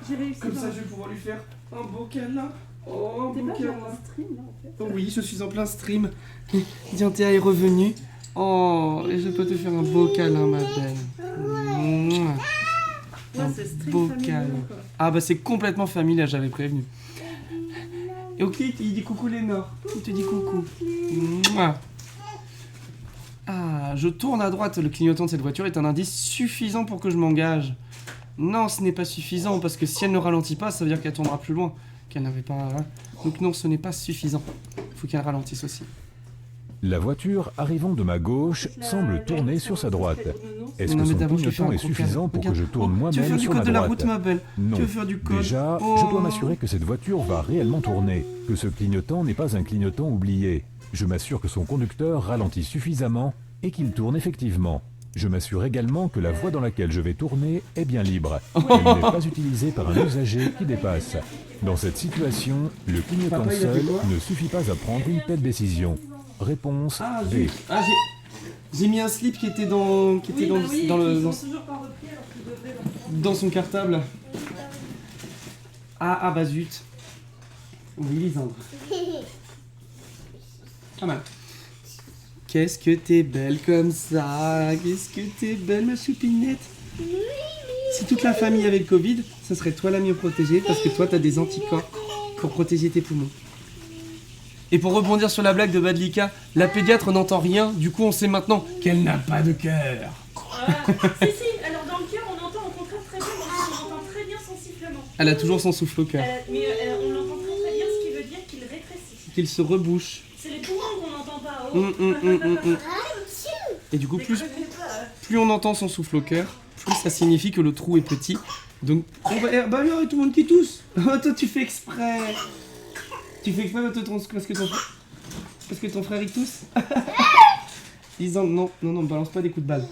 j'ai réussi. Comme ça, je vais pouvoir lui faire un beau câlin. Oh, un T'es beau pas câlin. dans un stream là en fait. Oh oui, je suis en plein stream. Dianthea est revenue. Oh, et je peux te faire un beau câlin, ma belle. Mouah. Ouais, Un c'est stream beau familial, câlin. quoi. Ah bah c'est complètement familial, j'avais prévenu. Et ok, il dit coucou Lénore. Il te dit coucou. Mouah. Ah, je tourne à droite. Le clignotant de cette voiture est un indice suffisant pour que je m'engage. Non, ce n'est pas suffisant parce que si elle ne ralentit pas, ça veut dire qu'elle tournera plus loin. Qu'elle n'avait pas... Donc non, ce n'est pas suffisant. Il faut qu'elle ralentisse aussi. La voiture arrivant de ma gauche semble tourner sur sa droite. Est-ce Non, que mais son d'abord, je te fais clignotant un est gros suffisant câlin. pour que Regarde. je tourne Tu veux faire moi-même du sur code ma de la droite? route, ma belle? Non. Tu veux faire du code? Déjà, Oh. je dois m'assurer que cette voiture va réellement tourner, que ce clignotant n'est pas un clignotant oublié. Je m'assure que son conducteur ralentit suffisamment et qu'il tourne effectivement. Je m'assure également que la voie dans laquelle je vais tourner est bien libre. Elle n'est pas utilisée par un usager qui dépasse. Dans cette situation, le clignotant Papa, il a fait seul quoi ne suffit pas à prendre une telle décision. Réponse Ah, B. zut. Ah, j'ai mis un slip qui était dans, Oui, bah oui, dans, le, ils dans, ont toujours pas repris alors qu'ils devraient leur prendre. dans son cartable. Ah bah zut. Oui, Lisandre. Pas mal. Qu'est-ce que t'es belle comme ça? Qu'est-ce que t'es belle, ma choupinette? Si toute la famille avait le Covid, ça serait toi la mieux protégée parce que toi t'as des anticorps pour protéger tes poumons. Et pour rebondir sur la blague de Badlika, la pédiatre n'entend rien, du coup on sait maintenant qu'elle n'a pas de cœur. Si, alors dans le cœur, on entend au contraire très bien, on entend très bien son sifflement. Elle a toujours son souffle au cœur. Mais on l'entend très bien, ce qui veut dire qu'il rétrécit. Qu'il se rebouche. C'est les poumons qu'on n'entend pas. Oh. Et du coup, plus Déconnez pas. on entend son souffle au cœur, plus ça signifie que le trou est petit. Donc, on va... bah alors, et tout le monde qui tousse. Oh, toi, tu fais exprès. Tu fais exprès parce que ton frère il tousse. Disant non, balance pas des coups de balle.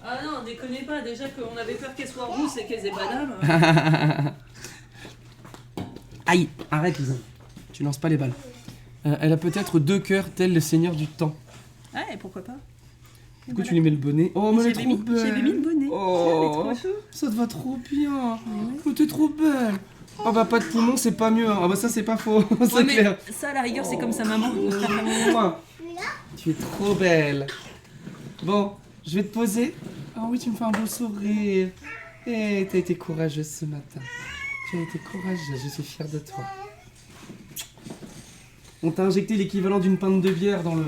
Ah non, déconnez pas, déjà qu'on avait peur qu'elle soit rousse et qu'elle ait pas d'âme. Aïe, arrête Lisa. Tu lances pas les balles. Elle a peut-être 2 cœurs tel le seigneur du temps. Ah, et pourquoi pas? Du coup, tu lui mets le bonnet. Oh, mais elle est J'avais trop mis- belle. j'avais mis le bonnet. Oh, Elle est trop chou. ça te va trop bien. Oh, t'es trop belle. Oh bah pas de poumon, c'est pas mieux. Ah bah ça c'est pas faux, c'est Ouais, mais clair. ça, à la rigueur, c'est comme sa maman. Mouah. Tu es trop belle. Bon, je vais te poser. Oh oui, tu me fais un beau sourire. Eh, t'as été courageuse ce matin. Tu as été courageuse, je suis fière de toi. On t'a injecté l'équivalent d'une pinte de bière dans le...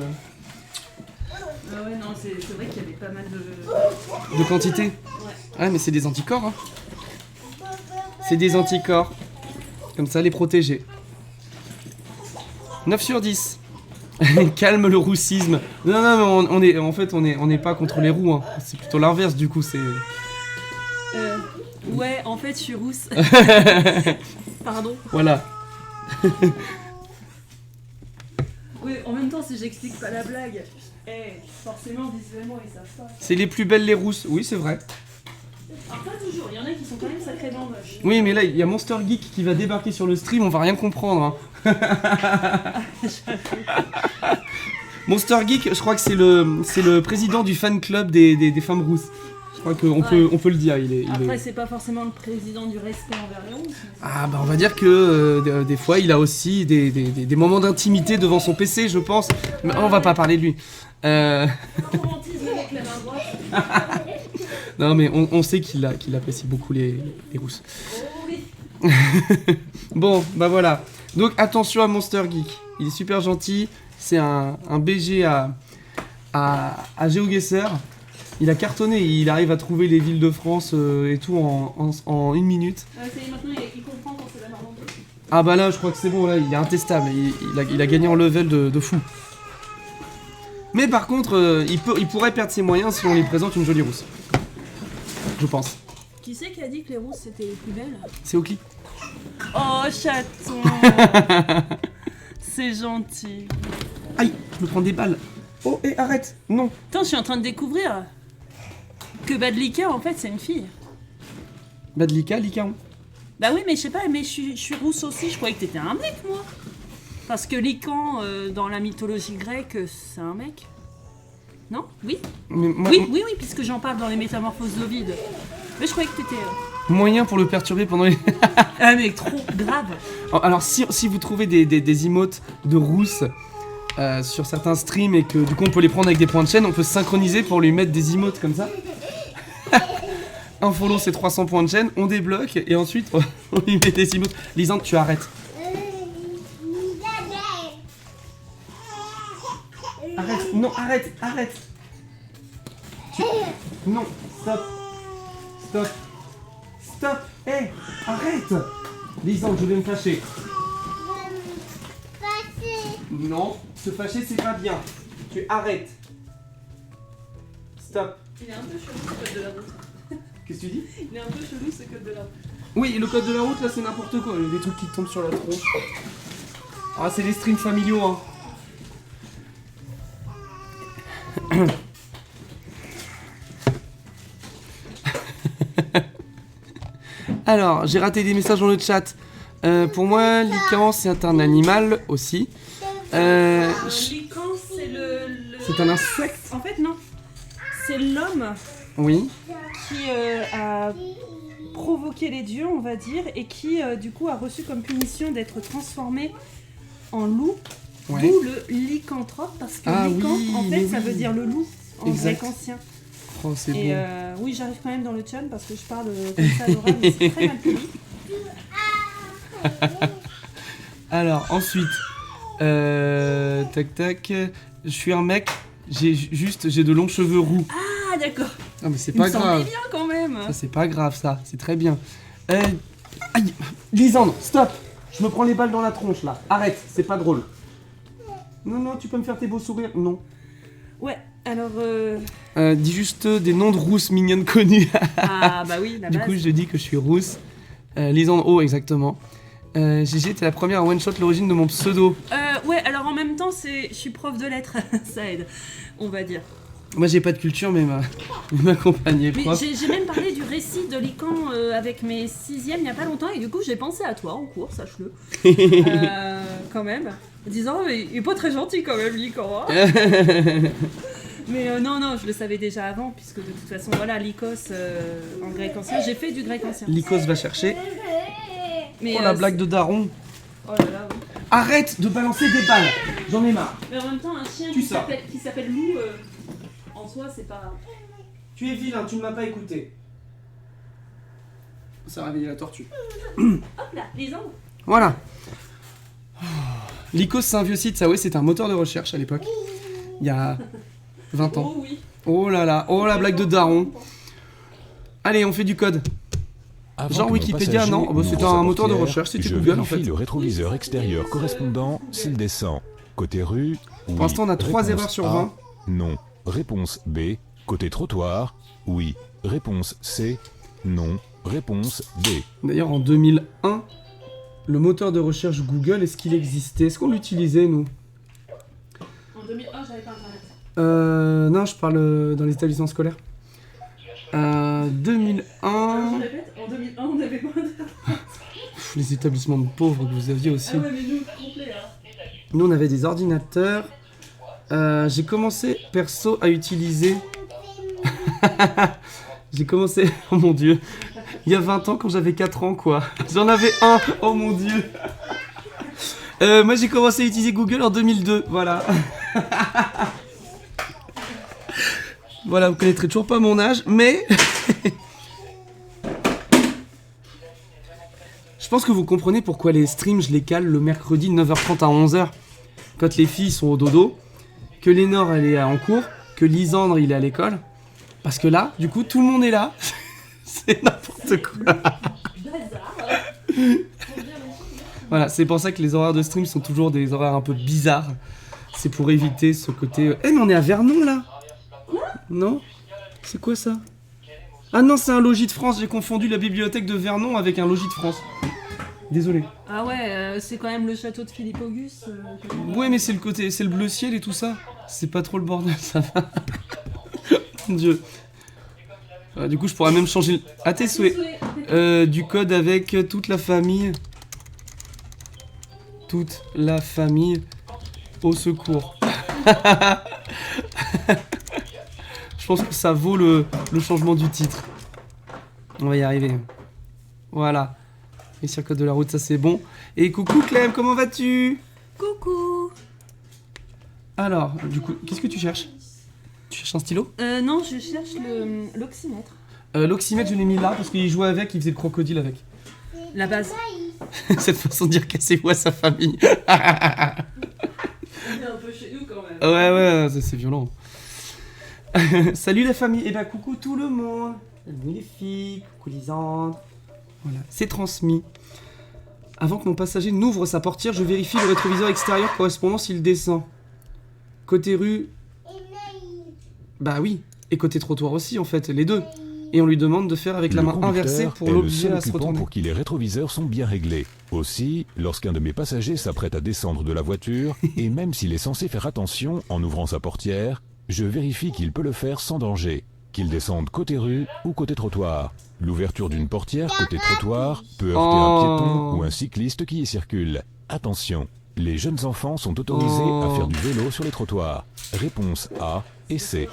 Ah ouais, non, c'est vrai qu'il y avait pas mal de... De quantité? Ouais. Ah, mais c'est des anticorps, hein. C'est des anticorps. Comme ça, les protéger. 9 sur 10. Calme le roussisme. Non, non, mais on n'est pas contre les roux, hein. C'est plutôt l'inverse, du coup, c'est... Ouais, en fait, je suis rousse. Pardon. Voilà. Oui, en même temps, si j'explique pas la blague, forcément, visuellement, ils savent pas. C'est les plus belles les rousses. Oui, c'est vrai. Alors, pas toujours, il y en a qui sont quand même sacrément moches. Oui, mais là, il y a Monster Geek qui va débarquer sur le stream, on va rien comprendre. Hein. Monster Geek, je crois que c'est le président du fan club des femmes rousses. Je crois qu'on peut le dire. Après, c'est pas forcément le président du respect envers les rousses. Ah, bah on va dire que des fois, il a aussi des moments d'intimité devant son PC, je pense. Mais on va pas parler de lui. Romantisme avec la main droite. Non, mais on sait qu'il apprécie beaucoup les rousses. Oh oui. Bon, bah voilà. Donc attention à Monster Geek. Il est super gentil. C'est un BG à GeoGuessr. Il a cartonné. Il arrive à trouver les villes de France et tout en 1 minute. Ça y est, maintenant, il comprend quand c'est la Normandie. Ah bah là, je crois que c'est bon. Là, il est intestable. Il a gagné en level de fou. Mais par contre, il pourrait perdre ses moyens si on lui présente une jolie rousse. Je pense. Qui c'est qui a dit que les rousses c'était les plus belles? C'est Oakley. Oh chaton. C'est gentil. Aïe, je me prends des balles. Oh, et arrête. Non. Attends, je suis en train de découvrir que Badlika en fait c'est une fille. Badlika, Lycaon. Bah oui, mais je sais pas, mais je suis rousse aussi, je croyais que t'étais un mec moi. Parce que Lycan dans la mythologie grecque c'est un mec. Non? Oui? Mais Oui, puisque j'en parle dans les métamorphoses d'Ovide. Mais je croyais que t'étais... Moyen pour le perturber pendant les... Ah mais trop grave. Alors si vous trouvez des emotes de rousse sur certains streams et que du coup on peut les prendre avec des points de chaîne, on peut se synchroniser pour lui mettre des emotes comme ça. Un follow c'est 300 points de chaîne, on débloque et ensuite on lui met des emotes. Lisande, tu arrêtes. Arrête, non, arrête. Non, stop, hé, arrête. Lisande, je vais me fâcher. Non, se fâcher c'est pas bien. Tu arrêtes. Stop. Il est un peu chelou ce code de la route. Qu'est-ce que tu dis? Il est un peu chelou ce code de la route. Oui, le code de la route là c'est n'importe quoi, il y a des trucs qui tombent sur la tronche. Ah, c'est les streams familiaux hein. Alors, j'ai raté des messages dans le chat. Pour moi, Lycan, c'est un animal aussi. Lycan, c'est C'est un insecte? En fait, non. C'est l'homme Oui. qui a provoqué les dieux, on va dire, et qui, du coup, a reçu comme punition d'être transformé en loup. Ouais. D'où le lycanthrope, parce que lycan, oui, en fait, ça oui. veut dire le loup en Exact. grec ancien. Oh, c'est Et beau. oui, j'arrive quand même dans le chat parce que je parle comme ça à l'oral, mais c'est très mal poli. Alors, ensuite, tac. Je suis un mec, j'ai de longs cheveux roux. Ah, d'accord. Non, mais c'est Il pas me semblait grave. bien quand même. Ça, c'est pas grave, ça. C'est très bien. Aïe, Lisandre, stop. Je me prends les balles dans la tronche, là. Arrête, c'est pas drôle. Non, tu peux me faire tes beaux sourires. Non. Ouais, alors... Dis juste des noms de rousses mignonnes connues. Ah, bah oui, la Du base. coup, je dis que je suis rousse. Lisandre, oh, exactement. Gigi, t'es la première à one-shot l'origine de mon pseudo. Ouais, alors en même temps, je suis prof de lettres, ça aide, on va dire. Moi, j'ai pas de culture, mais ma compagne est Mais prof. j'ai même parlé du récit de Lycan avec mes 6e il y a pas longtemps, et du coup, j'ai pensé à toi en cours, sache-le. Quand même. En disant, il est pas très gentil quand même, Lycan. Hein. Mais non, je le savais déjà avant, puisque de toute façon, voilà, Lycos en grec ancien, j'ai fait du grec ancien. Lycos va chercher. Mais, Oh, la blague de daron. Oh là là, oui. Arrête de balancer des balles. J'en ai marre. Mais en même temps, un chien Tu qui sors. s'appelle Lou, en soi, c'est pas... Tu es vilain, tu ne m'as pas écouté. Ça a réveillé la tortue. Hop là, les angles. Voilà. Lycos, c'est un vieux site, ça, oui, c'était un moteur de recherche à l'époque. Il y a 20 ans. Oh oui. Oh là là, oh la blague de daron. Allez, on fait du code. Avant Genre que mon Wikipédia, passager non, bah, n'ouvre c'était sa un moteur de portière, recherche, c'était je Google en vérifie fait. le rétroviseur extérieur correspondant s'il descend. Côté rue, oui. Pour l'instant, on a 3 Réponse erreurs sur A, 20. Non. Réponse B. Côté trottoir, oui. Réponse C. Non. Réponse D. D'ailleurs, en 2001, le moteur de recherche Google, est-ce qu'il existait? Est-ce qu'on l'utilisait, nous? En 2001, j'avais pas internet. Non, je parle dans les établissements scolaires. 2001... Je répète, en 2001, on avait pas internet. Les établissements de pauvres que vous aviez aussi. Ah ouais, mais nous, complet, hein. Nous, on avait des ordinateurs. J'ai commencé, perso, à utiliser... J'ai commencé... Oh mon Dieu. Il y a 20 ans, quand j'avais 4 ans, quoi. J'en avais un. Oh mon Dieu. Moi, j'ai commencé à utiliser Google en 2002. Voilà. Voilà, vous connaîtrez toujours pas mon âge, mais... Je pense que vous comprenez pourquoi les streams, je les cale le mercredi de 9h30 à 11h. Quand les filles sont au dodo, que Lénore, elle est en cours, que Lisandre, il est à l'école. Parce que là, du coup, tout le monde est là. C'est n'importe quoi. Voilà, c'est pour ça que les horaires de stream sont toujours des horaires un peu bizarres. C'est pour éviter ce côté... Eh, mais on est à Vernon, là. Non? C'est quoi, ça? Ah non, c'est un logis de France. J'ai confondu la bibliothèque de Vernon avec un logis de France. Désolé. Ah ouais, c'est quand même le château de Philippe Auguste. Ouais, mais c'est le côté... C'est le bleu ciel et tout ça. C'est pas trop le bordel, ça va. Mon Dieu. Du coup, je pourrais même changer... À tes souhaits. Du code avec toute la famille. Toute la famille au secours. Je pense que ça vaut le changement du titre. On va y arriver. Voilà. Les circuits de la route, ça c'est bon. Et coucou Clem, comment vas-tu? Coucou. Alors, du coup, qu'est-ce que tu cherches? Tu cherches un stylo? Non, je cherche l'oxymètre. L'oxymètre, je l'ai mis là parce qu'il jouait avec, il faisait le crocodile avec. La base. Cette façon de dire cassez-vous à sa famille. C'est un peu chez nous quand même. Ouais, c'est violent. Salut la famille, et bah coucou tout le monde. Salut les filles, coucou Lisandre. Voilà, c'est transmis. Avant que mon passager n'ouvre sa portière, je vérifie le rétroviseur extérieur correspondant s'il descend. Côté rue... Bah oui, et côté trottoir aussi en fait, les deux. Et on lui demande de faire avec la main inversée pour l'obliger à se retourner. Pour qui les rétroviseurs sont bien réglés. Aussi, lorsqu'un de mes passagers s'apprête à descendre de la voiture, et même s'il est censé faire attention en ouvrant sa portière, je vérifie qu'il peut le faire sans danger, qu'il descende côté rue ou côté trottoir. L'ouverture d'une portière côté trottoir peut heurter un piéton ou un cycliste qui y circule. Attention, les jeunes enfants sont autorisés à faire du vélo sur les trottoirs. Réponse A et C.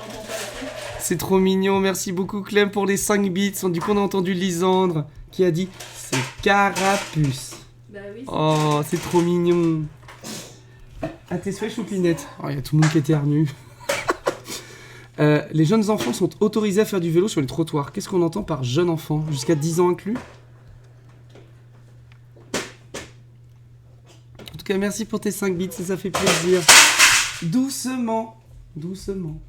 C'est trop mignon, merci beaucoup Clem pour les 5 bits. Du coup on a entendu Lisandre qui a dit c'est Carapuce. Bah oui. Oh, c'est trop mignon. À tes souhaits, Choupinette. Oh, il y a tout le monde qui éternue. Les jeunes enfants sont autorisés à faire du vélo sur les trottoirs. Qu'est-ce qu'on entend par jeune enfant? Jusqu'à 10 ans inclus? En tout cas, merci pour tes 5 bits, ça fait plaisir. Doucement, doucement.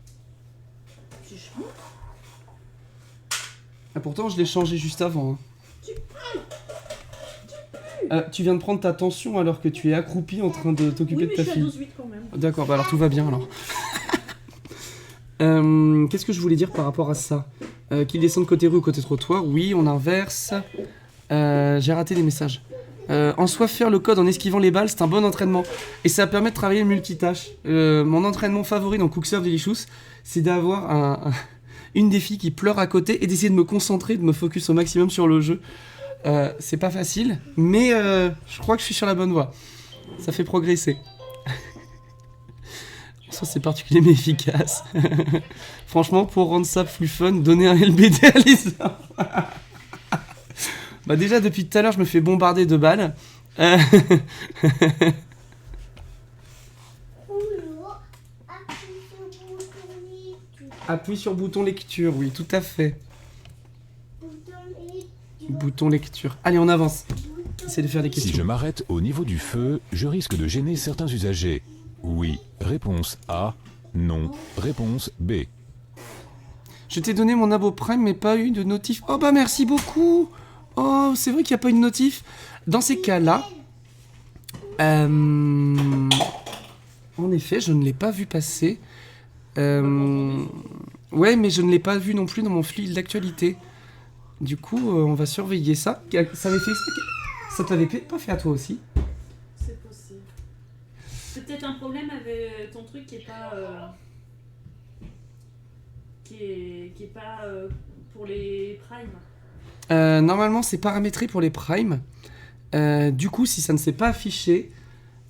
Ah, pourtant, je l'ai changé juste avant. Hein. Tu viens de prendre ta tension alors que tu es accroupi en train de t'occuper de ta fille. Oui, mais je suis à 12,8 quand même. D'accord, bah alors tout va bien alors. Qu'est-ce que je voulais dire par rapport à ça? Qu'il descende côté rue ou côté trottoir? Oui, on inverse. J'ai raté des messages. En soi, faire le code en esquivant les balles, c'est un bon entraînement. Et ça permet de travailler le multitâche. Mon entraînement favori dans Cooksurf Delicious, c'est d'avoir une des filles qui pleure à côté et d'essayer de me concentrer, de me focus au maximum sur le jeu. C'est pas facile, mais je crois que je suis sur la bonne voie. Ça fait progresser. Ça, c'est particulièrement efficace. Franchement, pour rendre ça plus fun, donner un LBD à Lisa. Bah déjà, depuis tout à l'heure, je me fais bombarder de balles. Appuie sur bouton lecture, oui, tout à fait. Bouton lecture. Allez, on avance. Essaye de faire des questions. Si je m'arrête au niveau du feu, je risque de gêner certains usagers. Oui. Réponse A. Non. Réponse B. Je t'ai donné mon abo Prime, mais pas eu de notif. Oh bah merci beaucoup. Oh, c'est vrai qu'il n'y a pas eu de notif. Dans ces cas-là... En effet, je ne l'ai pas vu passer. Ouais, mais je ne l'ai pas vu non plus dans mon flux d'actualité. Du coup, on va surveiller ça. Ça avait fait ça te l'avait pas fait à toi aussi? C'est possible. C'est peut-être un problème avec ton truc qui est pas... qui est pas pour les Prime. Normalement, c'est paramétré pour les Prime. Du coup, si ça ne s'est pas affiché,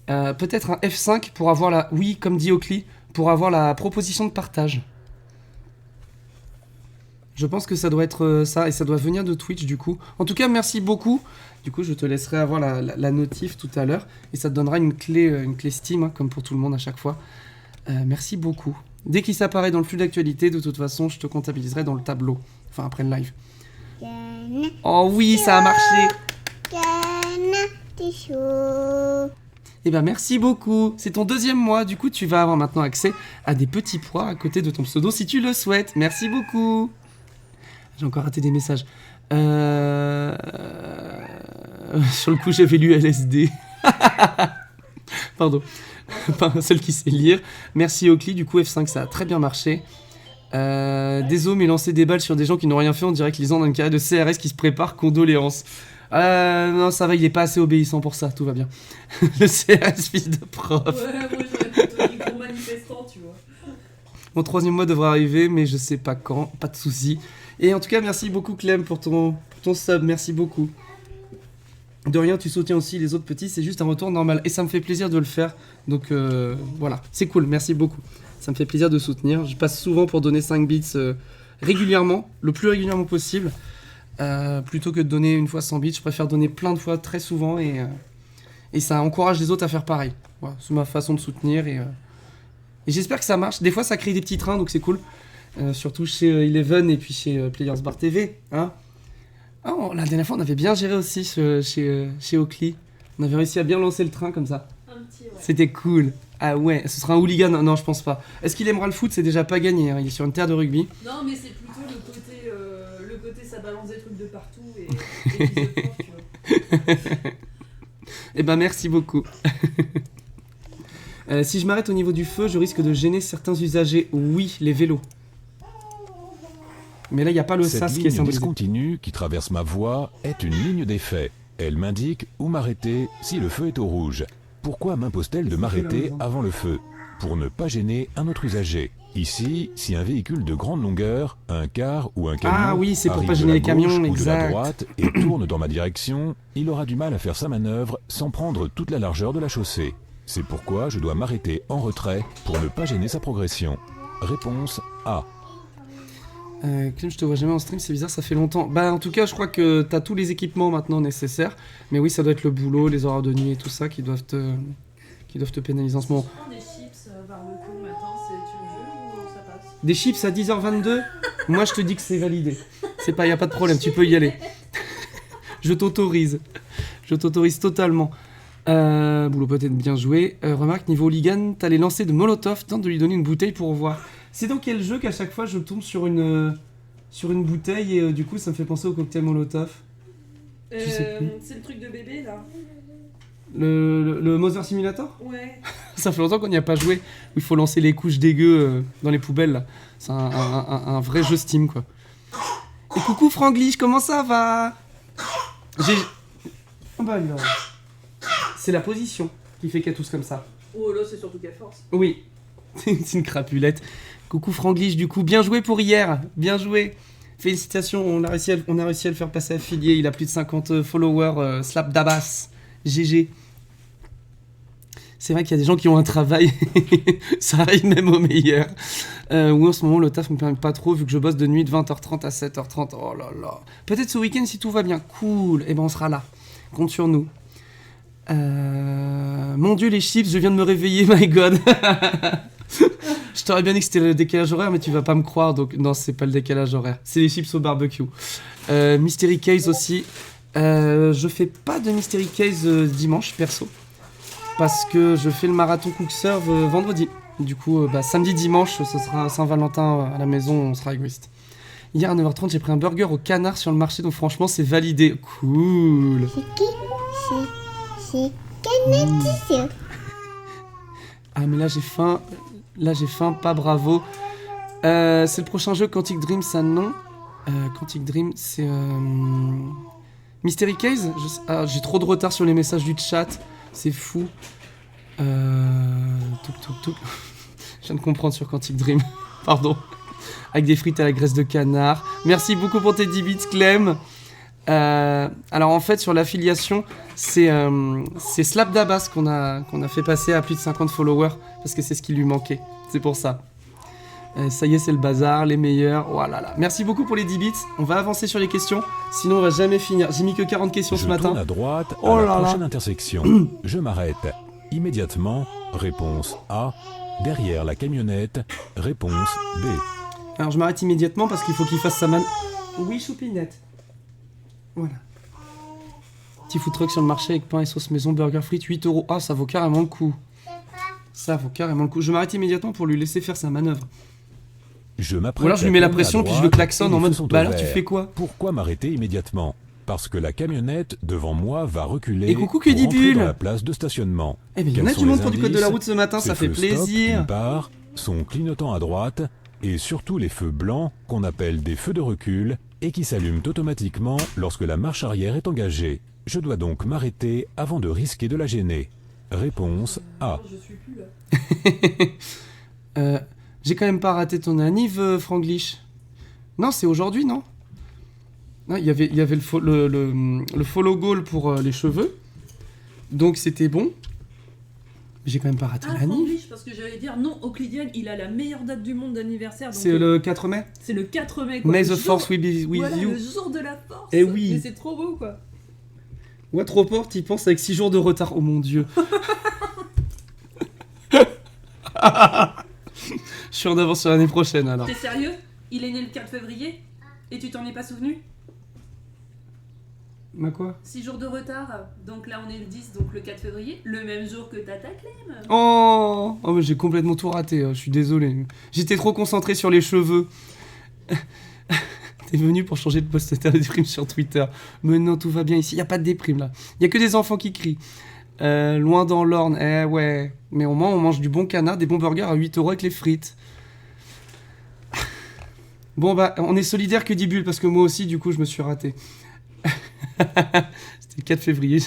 peut-être un F5 pour avoir la... Oui, comme dit Oakley, pour avoir la proposition de partage. Je pense que ça doit être ça, et ça doit venir de Twitch, du coup. En tout cas, merci beaucoup. Du coup, je te laisserai avoir la notif tout à l'heure, et ça te donnera une clé Steam, hein, comme pour tout le monde à chaque fois. Merci beaucoup. Dès qu'il s'apparaît dans le flux d'actualité, de toute façon, je te comptabiliserai dans le tableau. Enfin, après le live. Oh oui, ça a marché. Eh ben merci beaucoup. C'est ton 2e mois, du coup tu vas avoir maintenant accès à des petits pois à côté de ton pseudo si tu le souhaites. Merci beaucoup. J'ai encore raté des messages. Sur le coup j'avais lu LSD. Pardon. Pas un seul qui sait lire. Merci Oakley, du coup F5 ça a très bien marché. Désolé mais lancer des balles sur des gens qui n'ont rien fait, on dirait que les gens ont une carrière de CRS qui se prépare, condoléances. Non, ça va, il est pas assez obéissant pour ça, tout va bien. Le CRS, fils de prof. Ouais, moi j'aurais plutôt dit gros manifestant, tu vois. Mon 3e mois devrait arriver, mais je sais pas quand, pas de soucis. Et en tout cas, merci beaucoup Clem pour ton sub, merci beaucoup. De rien, tu soutiens aussi les autres petits, c'est juste un retour normal. Et ça me fait plaisir de le faire, donc voilà, c'est cool, merci beaucoup. Ça me fait plaisir de soutenir. Je passe souvent pour donner 5 bits régulièrement, le plus régulièrement possible. Plutôt que de donner une fois 100 bits, je préfère donner plein de fois très souvent et ça encourage les autres à faire pareil. Voilà, c'est ma façon de soutenir et j'espère que ça marche. Des fois ça crée des petits trains donc c'est cool. Surtout chez Eleven et puis chez Players Bar TV. Hein. Oh, la dernière fois on avait bien géré aussi chez Oakley. On avait réussi à bien lancer le train comme ça. Un petit, ouais. C'était cool. Ah ouais, ce sera un hooligan? Non, je pense pas. Est-ce qu'il aimera le foot? C'est déjà pas gagné, hein. Il est sur une terre de rugby. Non mais c'est plutôt le côté ça balance des trucs de partout et des prof, tu vois. Eh ben merci beaucoup. Si je m'arrête au niveau du feu, je risque de gêner certains usagers. Oui, les vélos. Mais là, il n'y a pas le sas qui est Cette ligne symbolisé. discontinue qui traverse ma voie est une ligne d'effet. Elle m'indique où m'arrêter si le feu est au rouge. Pourquoi m'impose-t-elle de m'arrêter avant le feu? Pour ne pas gêner un autre usager. Ici, si un véhicule de grande longueur, un car ou un camion, Ah oui, c'est pour arrive pas de gêner la les camions, gauche ou de la exact. droite et tourne dans ma direction, il aura du mal à faire sa manœuvre sans prendre toute la largeur de la chaussée. C'est pourquoi je dois m'arrêter en retrait pour ne pas gêner sa progression. Réponse A. Clem, je te vois jamais en stream, c'est bizarre, ça fait longtemps. Bah en tout cas, je crois que t'as tous les équipements maintenant nécessaires. Mais oui, ça doit être le boulot, les horaires de nuit et tout ça qui doivent te pénaliser en ce moment. Si tu prends des chips par le coup maintenant, tu le jeu ou ça passe? Des chips à 10h22, moi je te dis que c'est validé. Y a pas de problème, tu peux y aller. Je t'autorise totalement. Boulot peut-être bien joué. Remarque, niveau hooligan, t'as les lancers de Molotov, tente de lui donner une bouteille pour voir. C'est dans quel jeu qu'à chaque fois je tombe sur une bouteille et du coup ça me fait penser au cocktail Molotov? Je sais plus. C'est le truc de bébé là. Le Mother Simulator? Ouais. Ça fait longtemps qu'on n'y a pas joué. Où il faut lancer les couches dégueu dans les poubelles là. C'est un vrai jeu Steam quoi. Et coucou Franglish, comment ça va? Oh bah alors. C'est la position qui fait qu'elle tousse comme ça. Oh là c'est surtout qu'elle force. Oui, c'est une crapulette. Coucou Franglish, du coup, bien joué pour hier, bien joué. Félicitations, on a réussi à le faire passer affilié, il a plus de 50 followers, slap dabas, GG. C'est vrai qu'il y a des gens qui ont un travail, ça arrive même au meilleur. Oui, en ce moment, le taf me permet pas trop, vu que je bosse de nuit de 20h30 à 7h30, oh là là. Peut-être ce week-end si tout va bien, cool, et ben on sera là, compte sur nous. Mon dieu, les chips, je viens de me réveiller, my god. Je t'aurais bien dit que c'était le décalage horaire, mais tu vas pas me croire, donc non, c'est pas le décalage horaire. C'est les chips au barbecue. Mystery Case aussi. Je fais pas de Mystery Case dimanche, perso. Parce que je fais le marathon Cook Serve vendredi. Du coup, samedi, dimanche, ce sera Saint-Valentin à la maison, on sera égoïste. Hier à 9h30, j'ai pris un burger au canard sur le marché, donc franchement, c'est validé. Cool. C'est qui? C'est Canadien. Ah, mais là, j'ai faim. Pas bravo. C'est le prochain jeu, Quantic Dream, ça non. Quantic Dream, c'est... Mystery Case. J'ai trop de retard sur les messages du chat. C'est fou. Je viens de comprendre sur Quantic Dream. Pardon. Avec des frites à la graisse de canard. Merci beaucoup pour tes 10 bits, Clem. Alors en fait, sur l'affiliation, c'est Slap Dabas qu'on a fait passer à plus de 50 followers. Parce que c'est ce qui lui manquait. C'est pour ça. Ça y est, c'est le bazar, les meilleurs. Oh là là. Merci beaucoup pour les 10 bits. On va avancer sur les questions. Sinon, on va jamais finir. J'ai mis que 40 questions ce matin. Je tourne à droite à la prochaine intersection. Je m'arrête. Immédiatement, réponse A. Derrière la camionnette, réponse B. Alors, je m'arrête immédiatement parce qu'il faut qu'il fasse sa manne. Oui, choupinette. Voilà. Petit food truck sur le marché avec pain et sauce maison, burger frites, 8 €. Ah, ça vaut carrément le coup. Ça vaut carrément le coup. Je m'arrête immédiatement pour lui laisser faire sa manœuvre. Je m'apprête. Ou alors je lui mets la pression puis je le klaxonne en mode bah alors tu fais quoi? Pourquoi m'arrêter immédiatement? Parce que la camionnette devant moi va reculer et coucou que dit Bulle dans la place de stationnement. Eh bien il y en a du monde pour du code de la route ce matin, ça fait plaisir. D'une part, son clignotant à droite et surtout les feux blancs qu'on appelle des feux de recul et qui s'allument automatiquement lorsque la marche arrière est engagée. Je dois donc m'arrêter avant de risquer de la gêner. Réponse A. Je suis plus là. J'ai quand même pas raté ton anniv, Franglish. Non, c'est aujourd'hui, non? Non, il y avait le follow goal pour les cheveux. Donc c'était bon. J'ai quand même pas raté l'anniv. Franglish, parce que j'allais dire non, Euclidian, il a la meilleure date du monde d'anniversaire. C'est le 4 mai? C'est le 4 mai, quoi. May the force be with voilà, you. Le jour de la force. Eh oui. Mais c'est trop beau, quoi. Watroport, t'y penses avec 6 jours de retard. Oh mon dieu. Je suis en avance sur l'année prochaine alors. T'es sérieux? Il est né le 4 février? Et tu t'en es pas souvenu? Ma quoi? 6 jours de retard, donc là on est le 10, donc le 4 février, le même jour que Tata Clem. Oh, mais j'ai complètement tout raté, je suis désolé. J'étais trop concentré sur les cheveux. T'es venu pour changer de post de déprime sur Twitter. Mais non, tout va bien ici, y a pas de déprime là. Y a que des enfants qui crient. Loin dans l'Orne, eh ouais. Mais au moins on mange du bon canard, des bons burgers à 8 € avec les frites. Bon bah, on est solidaire que dit Bulle, parce que moi aussi du coup je me suis raté. C'était le 4 février.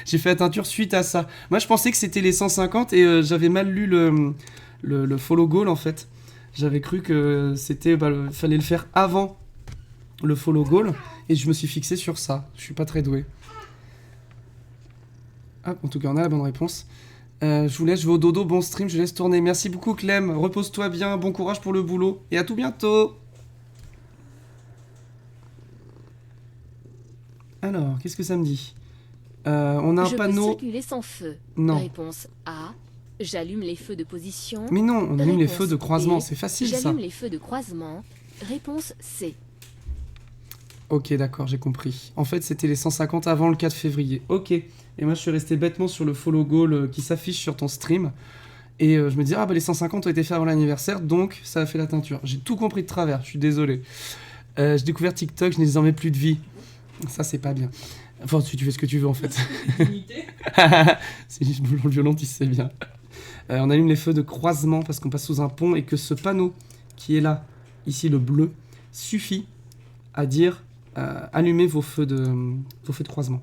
J'ai fait la teinture suite à ça. Moi je pensais que c'était les 150 et j'avais mal lu le follow goal en fait. J'avais cru que c'était fallait le faire avant le follow goal et je me suis fixé sur ça. Je suis pas très doué. Ah, en tout cas on a la bonne réponse. Je vous laisse, je vais au dodo, bon stream, je laisse tourner. Merci beaucoup Clem, repose-toi bien, bon courage pour le boulot et à tout bientôt. Alors, qu'est-ce que ça me dit? On a un panneau... Je peux circuler sans feu. Non. Réponse A. J'allume les feux de position. Mais non, on allume les Réponse feux de croisement, B. c'est facile ça. J'allume les feux de croisement. Réponse C. Ok, d'accord, j'ai compris. En fait, c'était les 150 avant le 4 février. Ok. Et moi, je suis resté bêtement sur le follow goal qui s'affiche sur ton stream. Et je me dis, ah bah les 150 ont été faits avant l'anniversaire, donc ça a fait la teinture. J'ai tout compris de travers, je suis désolé. J'ai découvert TikTok, je n'ai désormais plus de vie. Ça, c'est pas bien. Enfin, tu fais ce que tu veux, en fait. C'est le violentiste, c'est bien. On allume les feux de croisement parce qu'on passe sous un pont et que ce panneau qui est là, ici le bleu, suffit à dire allumez vos feux de croisement.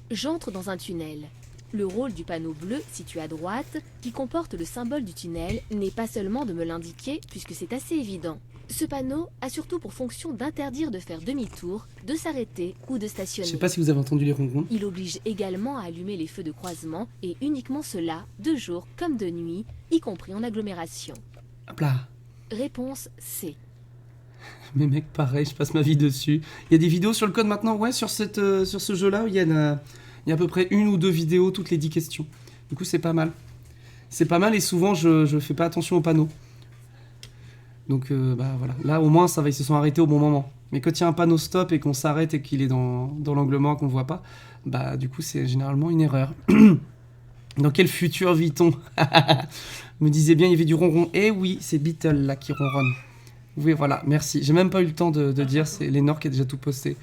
J'entre dans un tunnel. Le rôle du panneau bleu, situé à droite, qui comporte le symbole du tunnel, n'est pas seulement de me l'indiquer, puisque c'est assez évident. Ce panneau a surtout pour fonction d'interdire de faire demi-tour, de s'arrêter ou de stationner. Je sais pas si vous avez entendu les ronrons. Il oblige également à allumer les feux de croisement, et uniquement cela, de jour comme de nuit, y compris en agglomération. Hop là. Réponse C. Mais mec, pareil, je passe ma vie dessus. Il y a des vidéos sur le code maintenant, ouais, sur ce jeu-là, il y a à peu près 1 ou 2 vidéos toutes les 10 questions. Du coup, c'est pas mal. c'est pas mal et souvent je fais pas attention aux panneaux. Donc voilà, là au moins ça va, ils se sont arrêtés au bon moment. Mais quand il y a un panneau stop et qu'on s'arrête et qu'il est dans l'angle mort qu'on voit pas, bah du coup c'est généralement une erreur. Dans quel futur vit-on? Me disait bien il y avait du ronron. Eh oui, c'est Beetle là qui ronronne. Oui voilà, merci. J'ai même pas eu le temps de dire, c'est Lénore qui a déjà tout posté.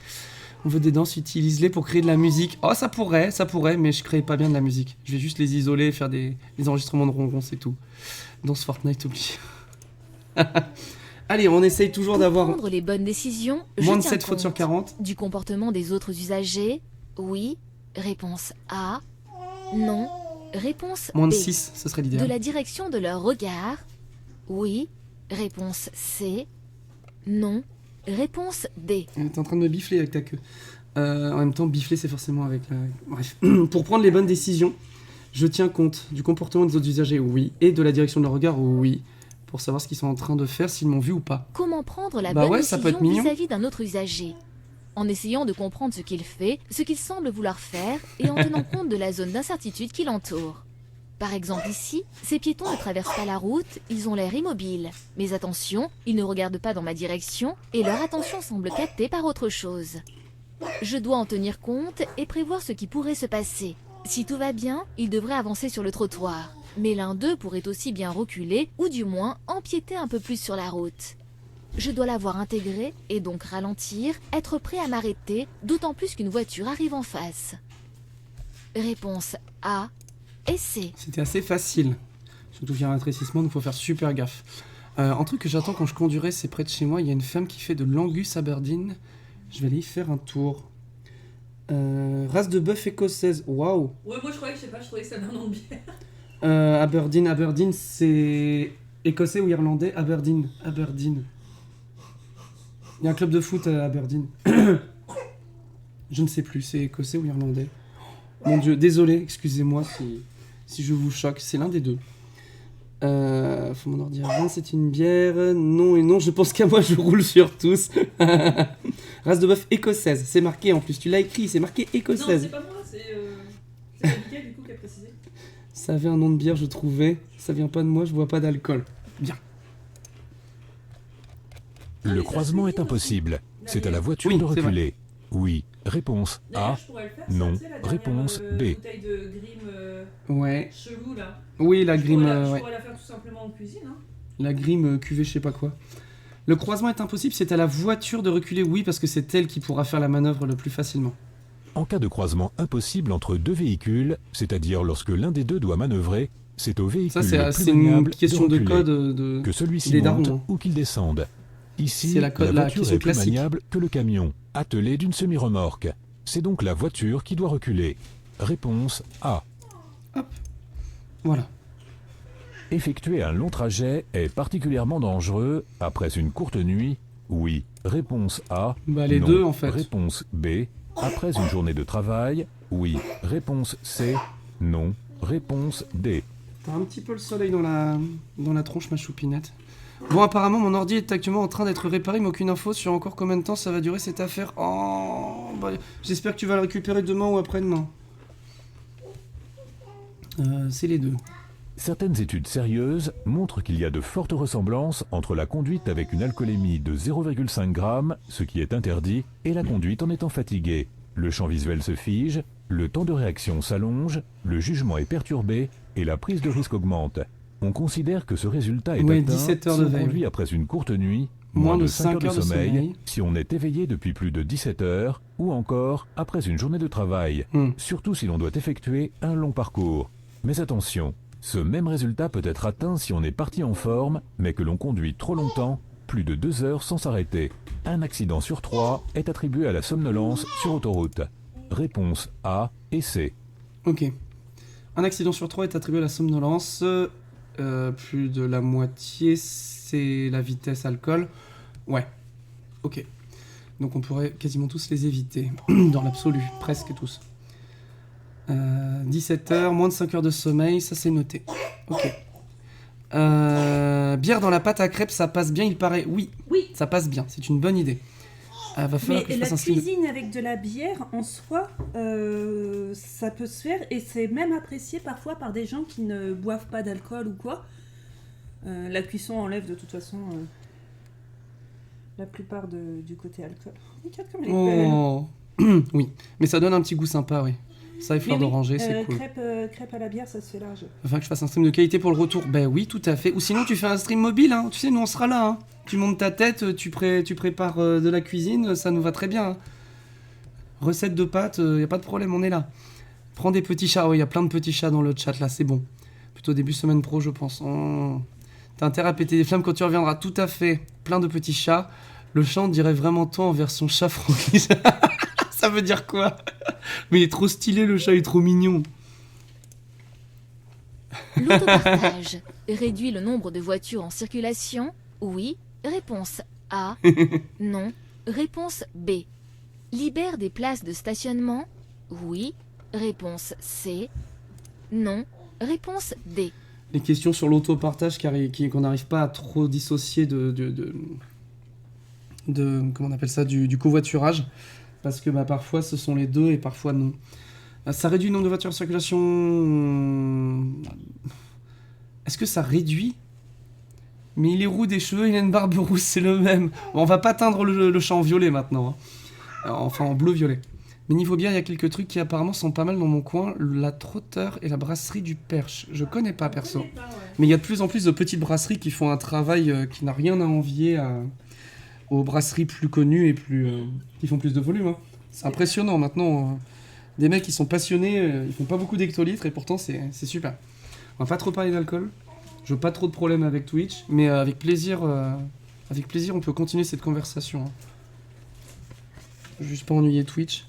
On veut des danses, utilise-les pour créer de la musique. Oh ça pourrait, mais je crée pas bien de la musique. Je vais juste les isoler, faire des enregistrements de ronron, c'est tout. Danse Fortnite obligé. Allez, on essaye toujours d'avoir prendre les bonnes décisions. Moins de 7 fautes sur 40. Du comportement des autres usagers. Oui. Réponse A. Non. Réponse Moins de B. 6, ce serait l'idéal. De la direction de leur regard. Oui. Réponse C. Non. Réponse D. T'es en train de me bifler avec ta queue. En même temps, bifler, c'est forcément avec la... Bref. Pour prendre les bonnes décisions, je tiens compte du comportement des autres usagers, oui. Et de la direction de leur regard, oui. Pour savoir ce qu'ils sont en train de faire, s'ils m'ont vu ou pas. Comment prendre la bonne ça peut être décision mignon. vis-à-vis d'un autre usager? En essayant de comprendre ce qu'il fait, ce qu'il semble vouloir faire, et en tenant compte de la zone d'incertitude qui l'entoure. Par exemple ici, ces piétons ne traversent pas la route, ils ont l'air immobiles. Mais attention, ils ne regardent pas dans ma direction, et leur attention semble captée par autre chose. Je dois en tenir compte et prévoir ce qui pourrait se passer. Si tout va bien, ils devraient avancer sur le trottoir. Mais l'un d'eux pourrait aussi bien reculer, ou du moins empiéter un peu plus sur la route. Je dois l'avoir intégré, et donc ralentir, être prêt à m'arrêter, d'autant plus qu'une voiture arrive en face. Réponse A et C. C'était assez facile. Surtout qu'il y a un rétrécissement, donc il faut faire super gaffe. Un truc que j'attends quand je conduirai, c'est près de chez moi, il y a une femme qui fait de l'Angus Aberdeen. Je vais aller y faire un tour. Race de bœuf écossaise, waouh. Ouais, moi je croyais que ça avait un nom de bière. Aberdeen, c'est écossais ou irlandais? Aberdeen. Il y a un club de foot à Aberdeen. Je ne sais plus, c'est écossais ou irlandais. Mon Dieu, désolé, excusez-moi si je vous choque, c'est l'un des deux. Faut m'en dire 20, c'est une bière. Non et non, je pense qu'à moi, je roule sur tous. Race de bœuf écossaise, c'est marqué en plus, tu l'as écrit, c'est marqué écossaise. Non, c'est pas moi, c'est Abigail du coup qui a précisé. Ça avait un nom de bière, je trouvais. Ça vient pas de moi, je bois pas d'alcool. Bien. Le croisement est impossible. C'est à la voiture de reculer. Oui. Réponse A. Non. Réponse B. Bouteille de Grimm Ouais. chelou là. Oui, la Grimm. Je Ouais. pourrais la faire tout simplement en cuisine. Hein. La Grimm cuvée, je sais pas quoi. Le croisement est impossible, c'est à la voiture de reculer, oui, parce que c'est elle qui pourra faire la manœuvre le plus facilement. En cas de croisement impossible entre deux véhicules, c'est-à-dire lorsque l'un des deux doit manœuvrer, c'est au véhicule le plus c'est une maniable question de reculer, code que celui-ci des monte darons. ou qu'il descende. Ici, C'est la voiture question est plus classique. maniable que le camion, attelé d'une semi-remorque. C'est donc la voiture qui doit reculer. Réponse A. Voilà. Effectuer un long trajet est particulièrement dangereux après une courte nuit. Oui. Réponse A. Bah les non. deux en fait. Réponse B. Après une journée de travail. Oui. Réponse C. Non. Réponse D. T'as un petit peu le soleil dans la tronche, ma choupinette. Bon, apparemment, mon ordi est actuellement en train d'être réparé, mais aucune info sur encore combien de temps ça va durer cette affaire. Oh, bah, j'espère que tu vas le récupérer demain ou après-demain. C'est les deux. Certaines études sérieuses montrent qu'il y a de fortes ressemblances entre la conduite avec une alcoolémie de 0,5 g, ce qui est interdit, et la conduite en étant fatigué. Le champ visuel se fige, le temps de réaction s'allonge, le jugement est perturbé et la prise de risque augmente. On considère que ce résultat est atteint 17 heures si de on veille. conduit après une courte nuit, Moins de 5 heures de sommeil, sommeil. si on est éveillé depuis plus de 17 heures, ou encore après une journée de travail, surtout si l'on doit effectuer un long parcours. Mais attention, ce même résultat peut être atteint si on est parti en forme, mais que l'on conduit trop longtemps, plus de 2 heures sans s'arrêter. Un accident sur 3 est attribué à la somnolence sur autoroute. Réponse A et C. Ok. Un accident sur 3 est attribué à la somnolence. Plus de la moitié, c'est la vitesse alcool. Ouais. Ok. Donc on pourrait quasiment tous les éviter. Dans l'absolu. Presque tous. 17 heures, moins de 5 heures de sommeil, ça c'est noté. Ok. Bière dans la pâte à crêpes, ça passe bien, il paraît. Oui. Oui. Ça passe bien, c'est une bonne idée. va falloir que je la fasse un stream. cuisine avec de la bière, en soi, ça peut se faire, et c'est même apprécié parfois par des gens qui ne boivent pas d'alcool ou quoi. La cuisson enlève de toute façon la plupart du côté alcool. Regarde comme elle est belle. Oui, mais ça donne un petit goût sympa, oui. Ça et fleur d'oranger, c'est cool. Crêpes à la bière, ça se fait large. Enfin que je fasse un stream de qualité pour le retour. Ben oui, tout à fait. Ou sinon tu fais un stream mobile, hein. Tu sais, nous on sera là. Hein. Tu montes ta tête, tu prépares de la cuisine, ça nous va très bien. Hein. Recette de pâtes, y a pas de problème, on est là. Prends des petits chats, il y a plein de petits chats dans le chat là, c'est bon. Plutôt début semaine pro, je pense. T'as intérêt à péter des flammes quand tu reviendras, tout à fait. Plein de petits chats. Le chant on dirait vraiment toi en version chat Francky. Ça veut dire quoi? Mais il est trop stylé, le chat, il est trop mignon. L'autopartage réduit le nombre de voitures en circulation? Oui. Réponse A. Non. Réponse B. Libère des places de stationnement? Oui. Réponse C. Non. Réponse D. Les questions sur l'autopartage qu'on n'arrive pas à trop dissocier de comment on appelle ça, du covoiturage. Parce que parfois ce sont les deux et parfois non. Ça réduit le nombre de voitures en circulation. Est-ce que ça réduit? Mais il est roux des cheveux, il a une barbe rousse, c'est le même. Bon, on va pas teindre le chat en violet maintenant. Hein. Enfin en bleu-violet. Mais niveau bière, il y a quelques trucs qui apparemment sont pas mal dans mon coin. La Trotteur et la brasserie du Perche. Je connais pas perso. Mais il y a de plus en plus de petites brasseries qui font un travail qui n'a rien à envier aux brasseries plus connues et qui font plus de volume. Hein. C'est impressionnant maintenant. Des mecs qui sont passionnés, ils font pas beaucoup d'hectolitres et pourtant c'est super. On va pas trop parler d'alcool. Je veux pas trop de problèmes avec Twitch, mais avec plaisir, on peut continuer cette conversation. Hein. Juste pas ennuyer Twitch.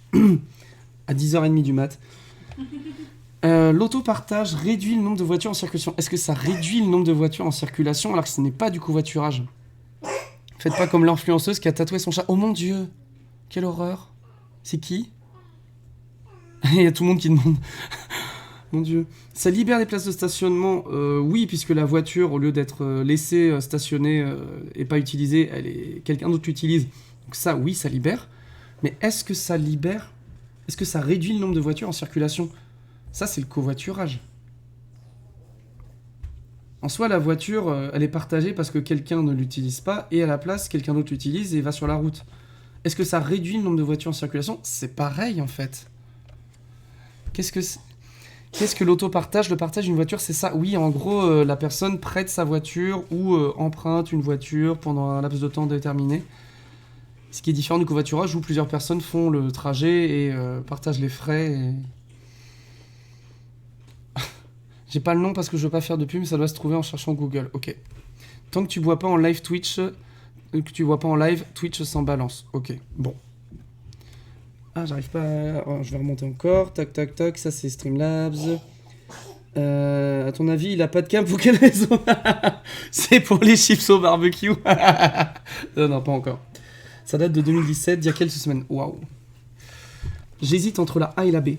À 10h30 du mat. L'autopartage réduit le nombre de voitures en circulation. Est-ce que ça réduit le nombre de voitures en circulation alors que ce n'est pas du covoiturage? Faites pas comme l'influenceuse qui a tatoué son chat. Oh mon dieu! Quelle horreur! C'est qui? Il y a tout le monde qui demande. Mon dieu. Ça libère des places de stationnement? Oui, puisque la voiture, au lieu d'être laissée stationner et pas utilisée, quelqu'un d'autre l'utilise. Donc ça, oui, ça libère. Mais est-ce que ça libère? Est-ce que ça réduit le nombre de voitures en circulation? Ça, c'est le covoiturage. En soi, la voiture, elle est partagée parce que quelqu'un ne l'utilise pas et à la place, quelqu'un d'autre l'utilise et va sur la route. Est-ce que ça réduit le nombre de voitures en circulation? C'est pareil, en fait. Qu'est-ce que l'autopartage? Le partage d'une voiture, c'est ça. Oui, en gros, la personne prête sa voiture ou emprunte une voiture pendant un laps de temps déterminé. Ce qui est différent du covoiturage où plusieurs personnes font le trajet et partagent les frais. Et... J'ai pas le nom parce que je veux pas faire de pub, mais ça doit se trouver en cherchant Google. Ok. Tant que tu bois pas en live Twitch, Twitch s'en balance. Ok, bon. Ah, j'arrive pas à... Oh, je vais remonter encore. Tac, tac, tac. Ça, c'est Streamlabs. À ton avis, il a pas de cam pour quelle raison? C'est pour les chips au barbecue. Non, pas encore. Ça date de 2017, il y a quelques semaines. Waouh. J'hésite entre la A et la B.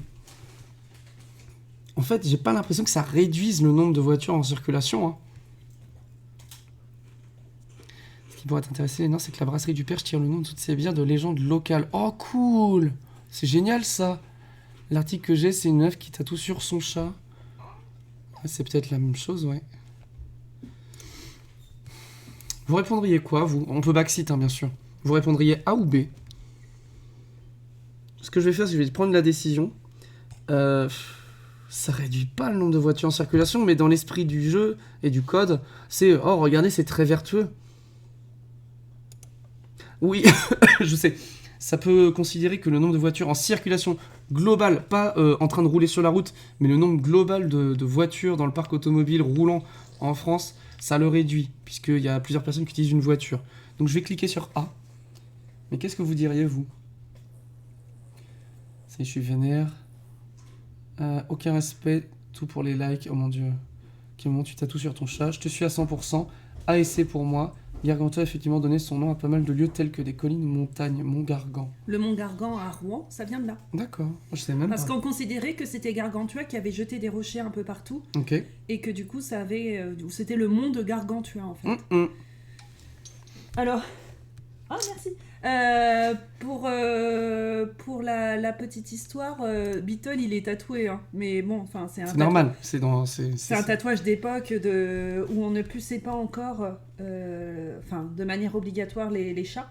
En fait, j'ai pas l'impression que ça réduise le nombre de voitures en circulation. Hein. Ce qui pourrait t'intéresser, non, c'est que la brasserie du Perche tire le nom de toutes ses bières de légendes locales. Oh, cool! C'est génial, ça! L'article que j'ai, c'est une meuf qui tatoue sur son chat. Ah, c'est peut-être la même chose, ouais. Vous répondriez quoi, vous? On peut backseat, hein, bien sûr. Vous répondriez A ou B? Ce que je vais faire, c'est que je vais prendre la décision. Ça réduit pas le nombre de voitures en circulation, mais dans l'esprit du jeu et du code, c'est « Oh, regardez, c'est très vertueux ». Oui, je sais. Ça peut considérer que le nombre de voitures en circulation globale, pas en train de rouler sur la route, mais le nombre global de voitures dans le parc automobile roulant en France, ça le réduit, puisqu'il y a plusieurs personnes qui utilisent une voiture. Donc je vais cliquer sur A. Mais qu'est-ce que vous diriez, vous? Je suis vénère. Aucun respect, tout pour les likes. Oh mon dieu. Quel moment tu tatoues sur ton chat? Je te suis à 100%. A et C pour moi. Gargantua a effectivement donné son nom à pas mal de lieux tels que des collines ou montagnes. Mont Gargan. Le Mont Gargan à Rouen, ça vient de là. D'accord. Je sais même Parce pas. qu'on considérait que c'était Gargantua qui avait jeté des rochers un peu partout. Ok. Et que du coup, ça avait... c'était le mont de Gargantua, en fait. Alors... Ah, merci. Pour la petite histoire, Beatle il est tatoué, hein. Mais bon, enfin c'est normal. C'est un tatouage d'époque où on ne poussait pas encore, de manière obligatoire les chats.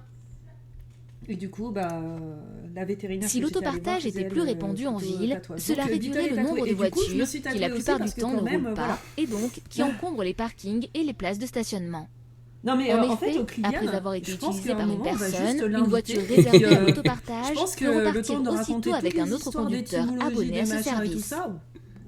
Et du coup, la vétérinaire. Si l'autopartage était plus répandu en ville, cela réduirait le nombre de voitures qui la plupart du temps ne roulent pas et donc qui encombrent les parkings et les places de stationnement. Non mais en effet, après avoir été utilisée par une personne, une voiture réservée à l'autopartage peut repartir aussitôt avec un autre conducteur abonné à ce service.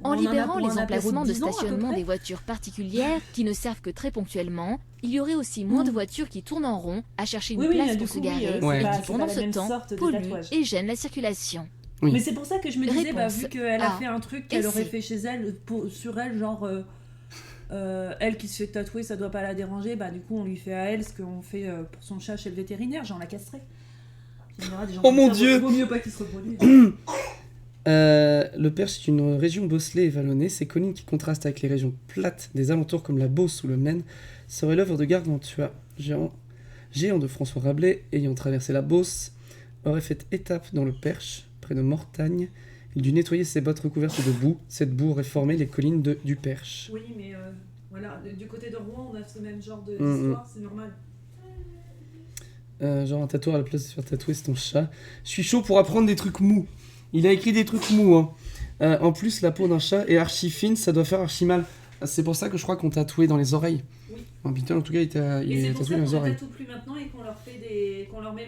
En libérant les emplacements de stationnement des voitures particulières qui ne servent que très ponctuellement, il y aurait aussi moins de voitures qui tournent en rond à chercher une place pour se garer et qui pendant ce temps polluent et gênent la circulation. Oui. Mais c'est pour ça que je me disais, vu qu'elle a fait un truc qu'elle aurait fait chez elle, sur elle, genre... elle qui se fait tatouer, ça doit pas la déranger, du coup on lui fait à elle ce qu'on fait pour son chat chez le vétérinaire, genre la castrer. Oh mon Dieu, vaut mieux pas qu'il se reproduise. Le Perche est une région bosselée et vallonnée. Ces collines qui contrastent avec les régions plates des alentours comme la Beauce ou le Maine seraient l'œuvre de Gargantua, géant de François Rabelais, ayant traversé la Beauce, aurait fait étape dans le Perche, près de Mortagne. Il dut nettoyer ses bottes recouvertes de boue. Cette boue aurait formé les collines du Perche. Oui, mais voilà, du côté de Rouen, on a ce même genre d'histoire, c'est normal. Genre un tatoueur à la place de se faire tatouer, c'est ton chat. Je suis chaud pour apprendre des trucs mous. Il a écrit des trucs mous, hein. En plus, la peau d'un chat est archi fine, ça doit faire archi mal. C'est pour ça que je crois qu'on tatouait dans les oreilles. Oui. Beatle, en tout cas, il est tatoué dans les oreilles. Et c'est pour ça qu'on ne tatoue plus maintenant et qu'on leur met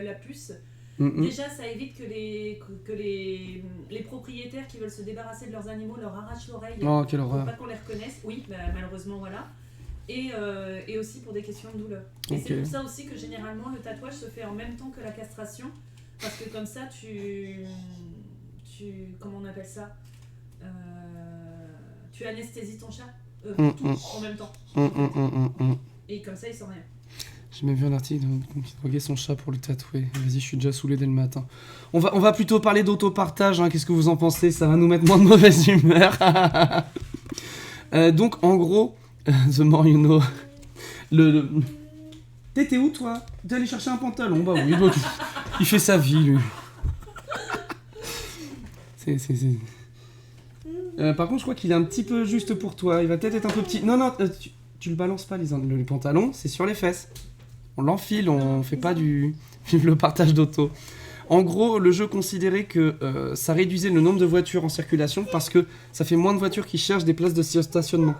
la puce. Déjà, ça évite que les propriétaires qui veulent se débarrasser de leurs animaux leur arrachent l'oreille. Oh, quelle horreur. Pour pas qu'on les reconnaisse. Oui, malheureusement, voilà. Et aussi pour des questions de douleur. Et c'est pour ça aussi que généralement, le tatouage se fait en même temps que la castration. Parce que comme ça, tu comment on appelle ça, tu anesthésies ton chat tout en même temps. Et comme ça, il sent rien. J'ai même vu un article qui droguait son chat pour le tatouer. Vas-y, je suis déjà saoulé dès le matin. On va plutôt parler d'autopartage, hein. Qu'est-ce que vous en pensez? Ça va nous mettre moins de mauvaise humeur. Donc, en gros, The More You Know... T'étais où, toi? T'es allé chercher un pantalon? Bah oui, il fait sa vie, lui. Par contre, je crois qu'il est un petit peu juste pour toi. Il va peut-être être un peu petit. Non, tu le balances pas, les pantalons, c'est sur les fesses. On l'enfile, on fait pas le partage d'auto. En gros, le jeu considérait que ça réduisait le nombre de voitures en circulation parce que ça fait moins de voitures qui cherchent des places de stationnement.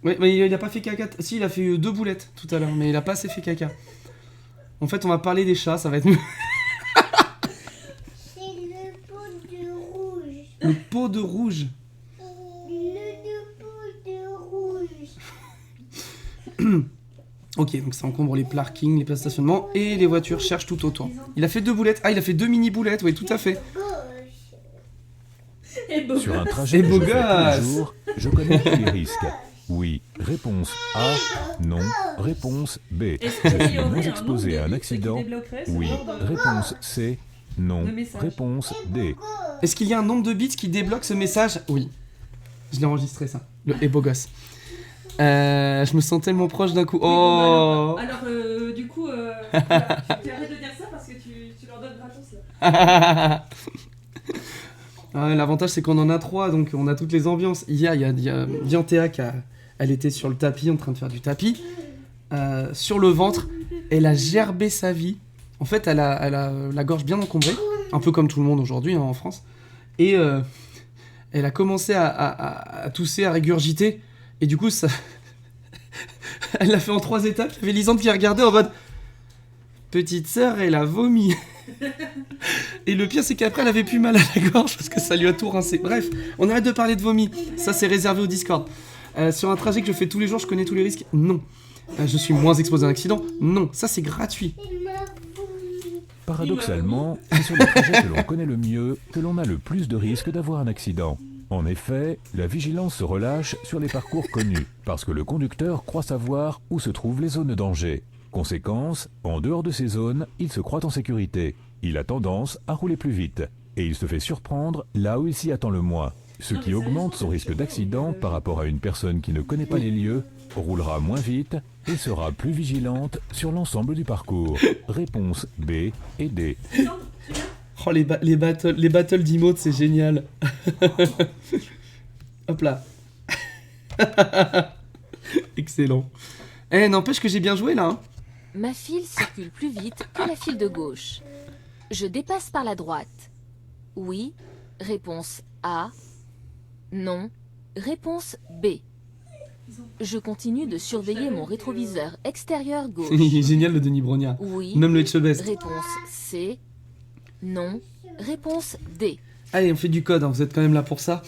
Oui, mais il a pas fait caca. Si, il a fait 2 boulettes tout à l'heure, mais il a pas assez fait caca. En fait, on va parler des chats, ça va être mieux. C'est le pot de rouge. Le pot de rouge. Le pot de rouge. Ok, donc ça encombre les parkings, les places de stationnement et les voitures cherchent tout autour. Il a fait 2 boulettes. Ah, il a fait 2 mini boulettes, oui, tout à fait. Sur un trajet que je fais tous les jours, je connais tous les risques. Oui, réponse A, non, réponse B. Je suis moins exposé à un accident. Oui, réponse C, non, réponse D. Est-ce qu'il y a un nombre de bits qui débloque ce message? Oui. Je l'ai enregistré, ça. Le et beau gosse. Je me sens tellement proche d'un coup. Oh. Alors, du coup, tu arrêtes de dire ça parce que tu leur donnes gratos là. L'avantage, c'est qu'on en a 3, donc on a toutes les ambiances. Hier, il y a Viantea elle était sur le tapis, en train de faire du tapis. Sur le ventre, elle a gerbé sa vie. En fait, elle a la gorge bien encombrée, un peu comme tout le monde aujourd'hui, hein, en France. Et elle a commencé à tousser, à régurgiter. Et du coup, ça... elle l'a fait en 3 étapes. Il y avait Lisande qui regardait en mode... Petite sœur, elle a vomi. Et le pire, c'est qu'après, elle avait plus mal à la gorge parce que ça lui a tout rincé. Bref, on arrête de parler de vomi. Ça, c'est réservé au Discord. Sur un trajet que je fais tous les jours, je connais tous les risques? Non. Je suis moins exposé à un accident? Non. Ça, c'est gratuit. Paradoxalement, c'est sur les trajets que l'on connaît le mieux que l'on a le plus de risques d'avoir un accident. En effet, la vigilance se relâche sur les parcours connus, parce que le conducteur croit savoir où se trouvent les zones de danger. Conséquence, en dehors de ces zones, il se croit en sécurité. Il a tendance à rouler plus vite, et il se fait surprendre là où il s'y attend le moins. ce qui augmente son risque d'accident par rapport à une personne qui ne connaît pas les lieux, roulera moins vite et sera plus vigilante sur l'ensemble du parcours. Réponse B et D. Oh, les battles d'emotes, c'est génial. Hop là. Excellent. Eh, n'empêche que j'ai bien joué, là. Hein. Ma file circule plus vite que la file de gauche. Je dépasse par la droite. Oui. Réponse A. Non. Réponse B. Je continue de surveiller mon rétroviseur extérieur gauche. C'est génial, le Denis Brognard. Oui. Même le Etchebest. Réponse C. Non. Réponse D. Allez, on fait du code, hein, vous êtes quand même là pour ça.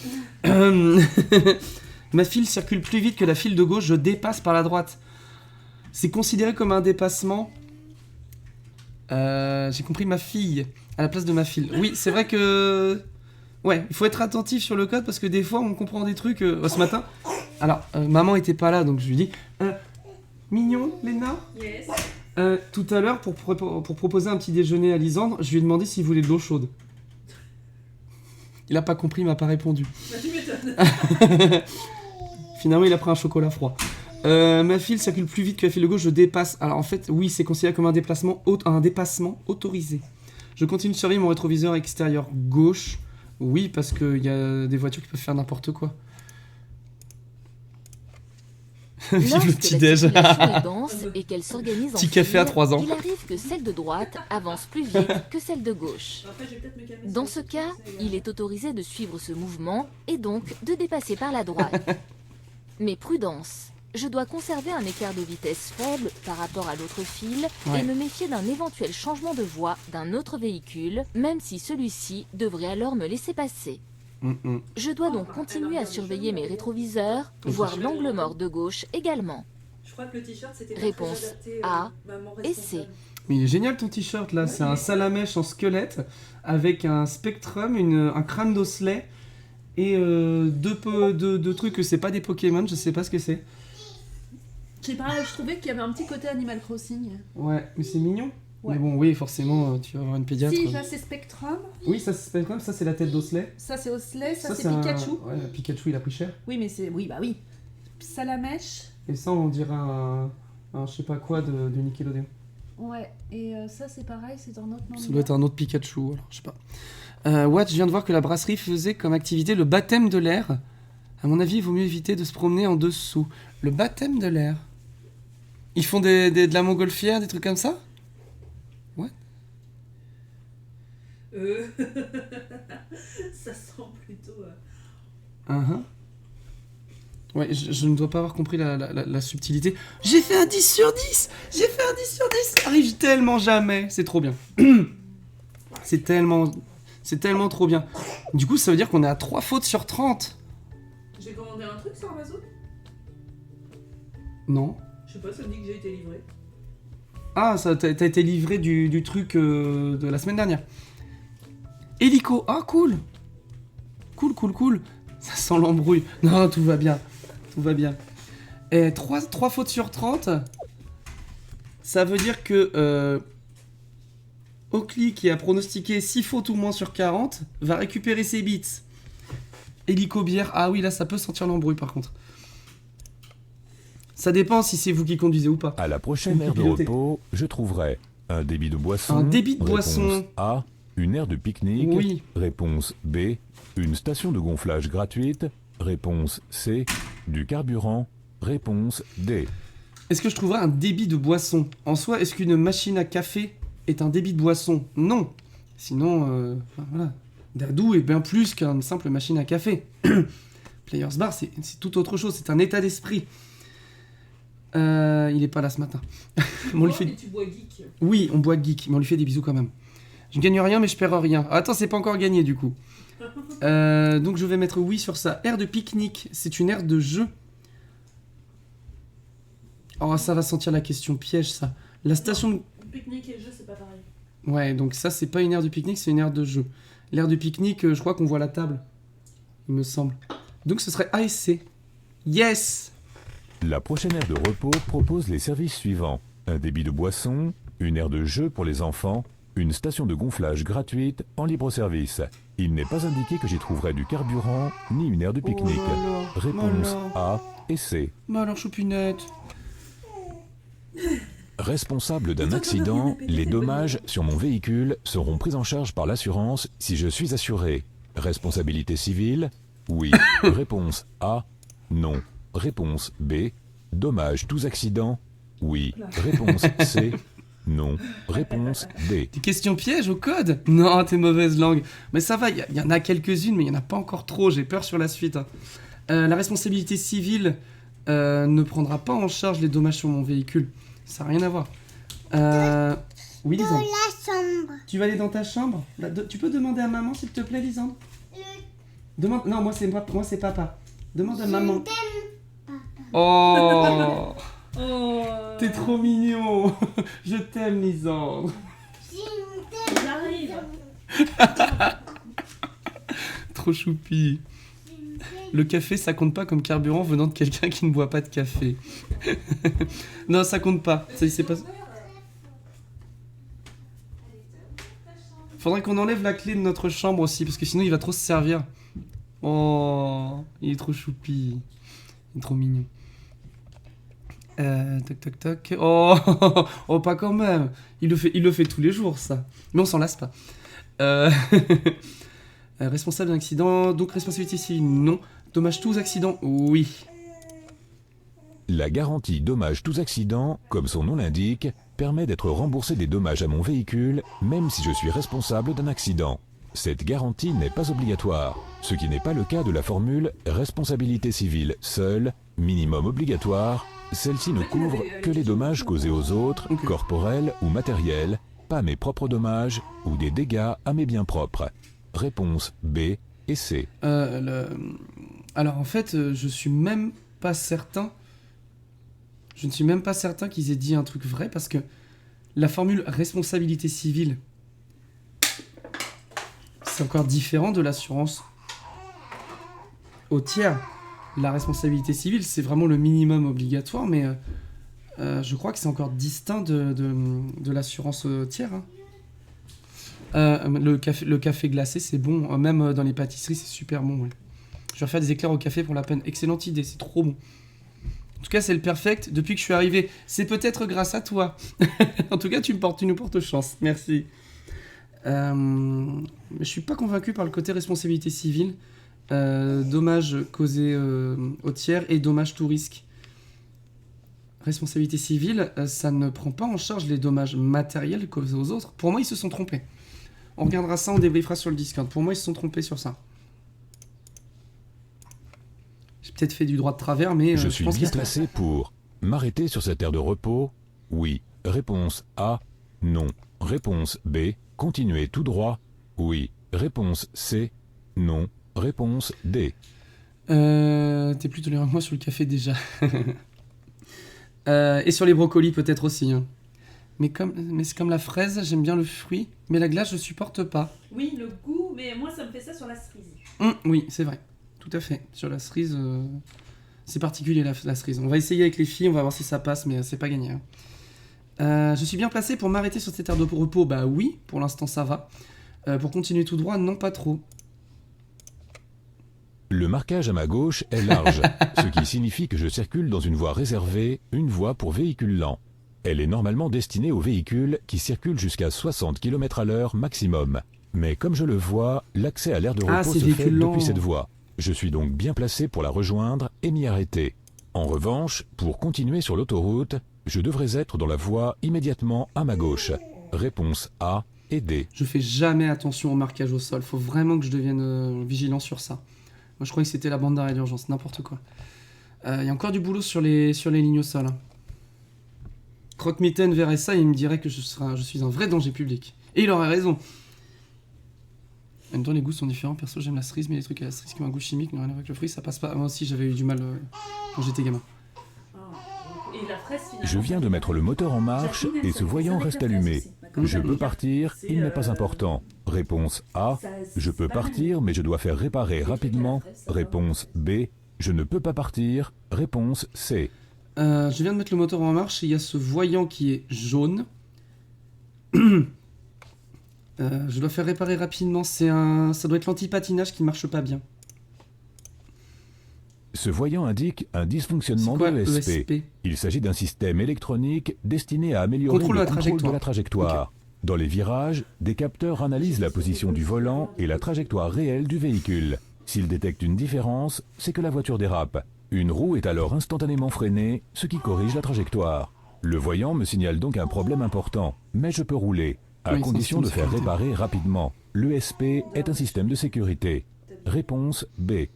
Ma file circule plus vite que la file de gauche, je dépasse par la droite. C'est considéré comme un dépassement. J'ai compris ma fille à la place de ma file. Oui, c'est vrai que... Ouais, il faut être attentif sur le code parce que des fois on comprend des trucs. Ce matin, alors maman était pas là donc je lui dis mignon, Léna. Yes. Tout à l'heure pour proposer un petit déjeuner à Lisandre, je lui ai demandé s'il voulait de l'eau chaude. Il a pas compris, il m'a pas répondu. Bah, tu m'étonnes. Finalement, il a pris un chocolat froid. Ma file circule plus vite que la file de gauche, je dépasse. Alors en fait, oui, c'est considéré comme un dépassement autorisé. Je continue de surveiller mon rétroviseur extérieur gauche. Oui, parce qu'il y a des voitures qui peuvent faire n'importe quoi. Vive le petit-déj. Lorsque la circulation est dense et qu'elle s'organise en Petit café file, à 3 ans. il arrive que celle de droite avance plus vite que celle de gauche. Après, je vais peut-être me calmer Dans sur ce cas, il est autorisé de suivre ce mouvement et donc de dépasser par la droite. Mais prudence, je dois conserver un écart de vitesse faible par rapport à l'autre file Ouais. et me méfier d'un éventuel changement de voie d'un autre véhicule, même si celui-ci devrait alors me laisser passer. Je dois donc continuer à surveiller mes rétroviseurs, voir l'angle mort de gauche également. Je crois que le t-shirt c'était pas Réponse très adapté, A maman et responsable. C. Mais il est génial ton t-shirt là, c'est un salamèche en squelette avec un spectrum, un crâne d'osselet et deux trucs que c'est pas des Pokémon, je sais pas ce que c'est. Je sais pas, je trouvais qu'il y avait un petit côté Animal Crossing. Ouais, mais c'est mignon. Ouais. Mais bon, oui, forcément, tu vas avoir une pédiatre. Si, là c'est Spectrum, Oui, ça c'est Spectrum, ça c'est la tête d'osselet. ça c'est Osley, ça c'est un- Pikachu. Ouais, Pikachu il a pris cher. Oui, mais c'est. Oui, bah oui. Salamèche. Et ça, on dirait un je sais pas quoi de Nickelodeon. Ouais, et ça c'est pareil, c'est dans notre Ça doit être un autre Pikachu, alors je sais pas. Watt, je viens de voir que la brasserie faisait comme activité le baptême de l'air. À mon avis, il vaut mieux éviter de se promener en dessous. Le baptême de l'air. Ils font de la montgolfière, des trucs comme ça? Ça sent plutôt. Ouais, je ne dois pas avoir compris la subtilité. J'ai fait un 10 sur 10. J'ai fait un 10 sur 10. Ça arrive tellement jamais. C'est trop bien. C'est tellement trop bien. Du coup, ça veut dire qu'on est à 3 fautes sur 30. J'ai commandé un truc sur Amazon. Non. Je sais pas, ça me dit que j'ai été livré. Ah, ça t'as été livré du truc de la semaine dernière. Hélico. Ah, cool. Cool. Ça sent l'embrouille. Non, tout va bien. Tout va bien. Et 3 fautes sur 30. Ça veut dire que Oakley, qui a pronostiqué 6 fautes ou moins sur 40, va récupérer ses bits. Hélico bière. Ah oui, là, ça peut sentir l'embrouille par contre. Ça dépend si c'est vous qui conduisez ou pas. À la prochaine aire de repos, je trouverai un débit de boisson. Un débit de Réponse boisson. A. Une aire de pique-nique. Oui. Réponse B. Une station de gonflage gratuite. Réponse C. Du carburant. Réponse D. Est-ce que je trouverai un débit de boisson? En soi, est-ce qu'une machine à café est un débit de boisson? Non. Sinon, voilà. Dardou est bien plus qu'une simple machine à café. Players Bar, c'est tout autre chose. C'est un état d'esprit. Il est pas là ce matin. Mais on lui fait... Tu bois geek. Oui, on boit geek, mais on lui fait des bisous quand même. Je gagne rien, mais je perds rien. Attends, c'est pas encore gagné du coup. Donc je vais mettre oui sur ça. Aire de pique-nique, c'est une aire de jeu. Oh, ça va sentir la question piège, ça. La station de... Pique-nique et jeu, c'est pas pareil. Ouais, donc ça, c'est pas une aire de pique-nique, c'est une aire de jeu. L'aire de pique-nique, je crois qu'on voit la table. Il me semble. Donc ce serait A et C. Yes! La prochaine aire de repos propose les services suivants. Un débit de boisson, une aire de jeu pour les enfants, Une station de gonflage gratuite en libre-service. Il n'est pas indiqué que j'y trouverai du carburant ni une aire de pique-nique. Réponse A et C. Bah alors, choupinette. Responsable d'un accident, les dommages sur mon véhicule seront pris en charge par l'assurance si je suis assuré. Responsabilité civile? Oui. Réponse A. Non. Réponse B. Dommages tous accidents? Oui. Réponse C. Non. Réponse D. Des questions pièges au code? Non, t'es mauvaise langue. Mais ça va, il y en a quelques-unes, mais il n'y en a pas encore trop. J'ai peur sur la suite. Hein. La responsabilité civile ne prendra pas en charge les dommages sur mon véhicule. Ça n'a rien à voir. Oui, Dans Lisandre. la chambre. Tu vas aller dans ta chambre? Tu peux demander à maman, s'il te plaît, Lisandre? Demande... Non, moi c'est papa. Demande à maman. Oh, Oh. t'es trop mignon. Je t'aime, Lisandre. J'arrive. Trop choupi. Le café, ça compte pas comme carburant venant de quelqu'un qui ne boit pas de café. Non, ça compte pas. Ça, c'est pas... Faudrait qu'on enlève la clé de notre chambre aussi, parce que sinon il va trop se servir. Oh, il est trop choupi. Il est trop mignon. Toc toc toc. Oh, oh, pas quand même. Il le fait tous les jours, ça. Mais on s'en lasse pas. Responsable d'un accident, donc responsabilité civile, non. Dommage tous accidents, oui. La garantie dommages tous accidents, comme son nom l'indique, permet d'être remboursé des dommages à mon véhicule, même si je suis responsable d'un accident. Cette garantie n'est pas obligatoire, ce qui n'est pas le cas de la formule responsabilité civile seule, minimum obligatoire. Celle-ci ne couvre que les dommages causés aux autres, corporels ou matériels, pas mes propres dommages ou des dégâts à mes biens propres. Réponse B et C. Alors en fait, je suis même pas certain. Je ne suis même pas certain qu'ils aient dit un truc vrai parce que la formule responsabilité civile, c'est encore différent de l'assurance au tiers. La responsabilité civile, c'est vraiment le minimum obligatoire, mais je crois que c'est encore distinct de l'assurance tiers. Hein. Le café glacé, c'est bon. Même dans les pâtisseries, c'est super bon. Ouais. Je vais refaire des éclairs au café pour la peine. Excellente idée, c'est trop bon. En tout cas, c'est le perfect depuis que je suis arrivé. C'est peut-être grâce à toi. En tout cas, tu nous portes chance. Merci. Je suis pas convaincu par le côté responsabilité civile. Dommages causés au tiers et dommages tout risque. Responsabilité civile, ça ne prend pas en charge les dommages matériels causés aux autres. Pour moi, ils se sont trompés. On regardera ça, on débriefera sur le Discord. Pour moi, ils se sont trompés sur ça. J'ai peut-être fait du droit de travers, mais je suis pense bien placé pour m'arrêter sur cette aire de repos. Oui. Réponse A. Non. Réponse B. Continuer tout droit. Oui. Réponse C. Non. Réponse D. T'es plus tolérant que moi sur le café déjà. Et sur les brocolis peut-être aussi. Hein. Mais c'est comme la fraise, j'aime bien le fruit, mais la glace je supporte pas. Oui, le goût, mais moi ça me fait ça sur la cerise. Oui, c'est vrai. Tout à fait. Sur la cerise, c'est particulier la cerise. On va essayer avec les filles, on va voir si ça passe, mais c'est pas gagné. Hein. Je suis bien placé pour m'arrêter sur cette aire de repos. Bah oui, pour l'instant ça va. Pour continuer tout droit, non pas trop. Le marquage à ma gauche est large, ce qui signifie que je circule dans une voie réservée, une voie pour véhicules lents. Elle est normalement destinée aux véhicules qui circulent jusqu'à 60 km/h maximum. Mais comme je le vois, l'accès à l'aire de repos se fait depuis cette voie. Je suis donc bien placé pour la rejoindre et m'y arrêter. En revanche, pour continuer sur l'autoroute, je devrais être dans la voie immédiatement à ma gauche. Réponse A et D. Je fais jamais attention au marquage au sol. Faut vraiment que je devienne vigilant sur ça. Moi, je croyais que c'était la bande d'arrêt d'urgence, n'importe quoi. Il y a encore du boulot sur les lignes au sol. Hein. Croque-Mitaine verrait ça et il me dirait que je suis un vrai danger public. Et il aurait raison. En même temps, les goûts sont différents. Perso, j'aime la cerise, mais les trucs à la cerise qui ont un goût chimique n'ont rien à voir avec le fruit, ça passe pas. Moi aussi, j'avais eu du mal quand j'étais gamin. Et la fraise, je viens de mettre le moteur en marche et ce voyant reste allumé. Je peux partir, il n'est pas important. Réponse A. Je peux partir, mais je dois faire réparer rapidement. Réponse B. Je ne peux pas partir. Réponse C. Je viens de mettre le moteur en marche et il y a ce voyant qui est jaune. Je dois faire réparer rapidement. Ça doit être l'anti-patinage qui marche pas bien. Ce voyant indique un dysfonctionnement de l'ESP. Il s'agit d'un système électronique destiné à améliorer le contrôle de la trajectoire. Okay. Dans les virages, des capteurs analysent la position du volant et la trajectoire réelle du véhicule. S'ils détectent une différence, c'est que la voiture dérape. Une roue est alors instantanément freinée, ce qui corrige la trajectoire. Le voyant me signale donc un problème important, mais je peux rouler, à condition de faire réparer rapidement. L'ESP est un système de sécurité. Réponse B.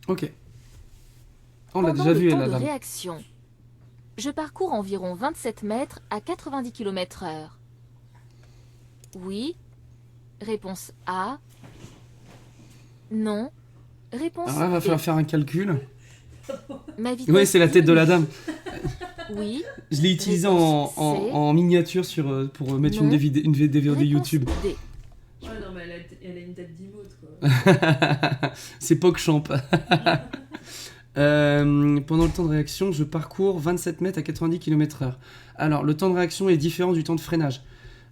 Ok. On l'a déjà vu, là. La réaction. Je parcours environ 27 mètres à 90 km/h. Oui. Réponse A. Non. Réponse Alors là, il va falloir faire un calcul. Oui, c'est la tête de la dame. Oui. Je l'ai utilisé en miniature pour mettre une des VOD YouTube. Ouais, non, mais elle a une tête d'imote, quoi. C'est PogChamp. Pendant le temps de réaction, je parcours 27 mètres à 90 km/h. Alors, le temps de réaction est différent du temps de freinage.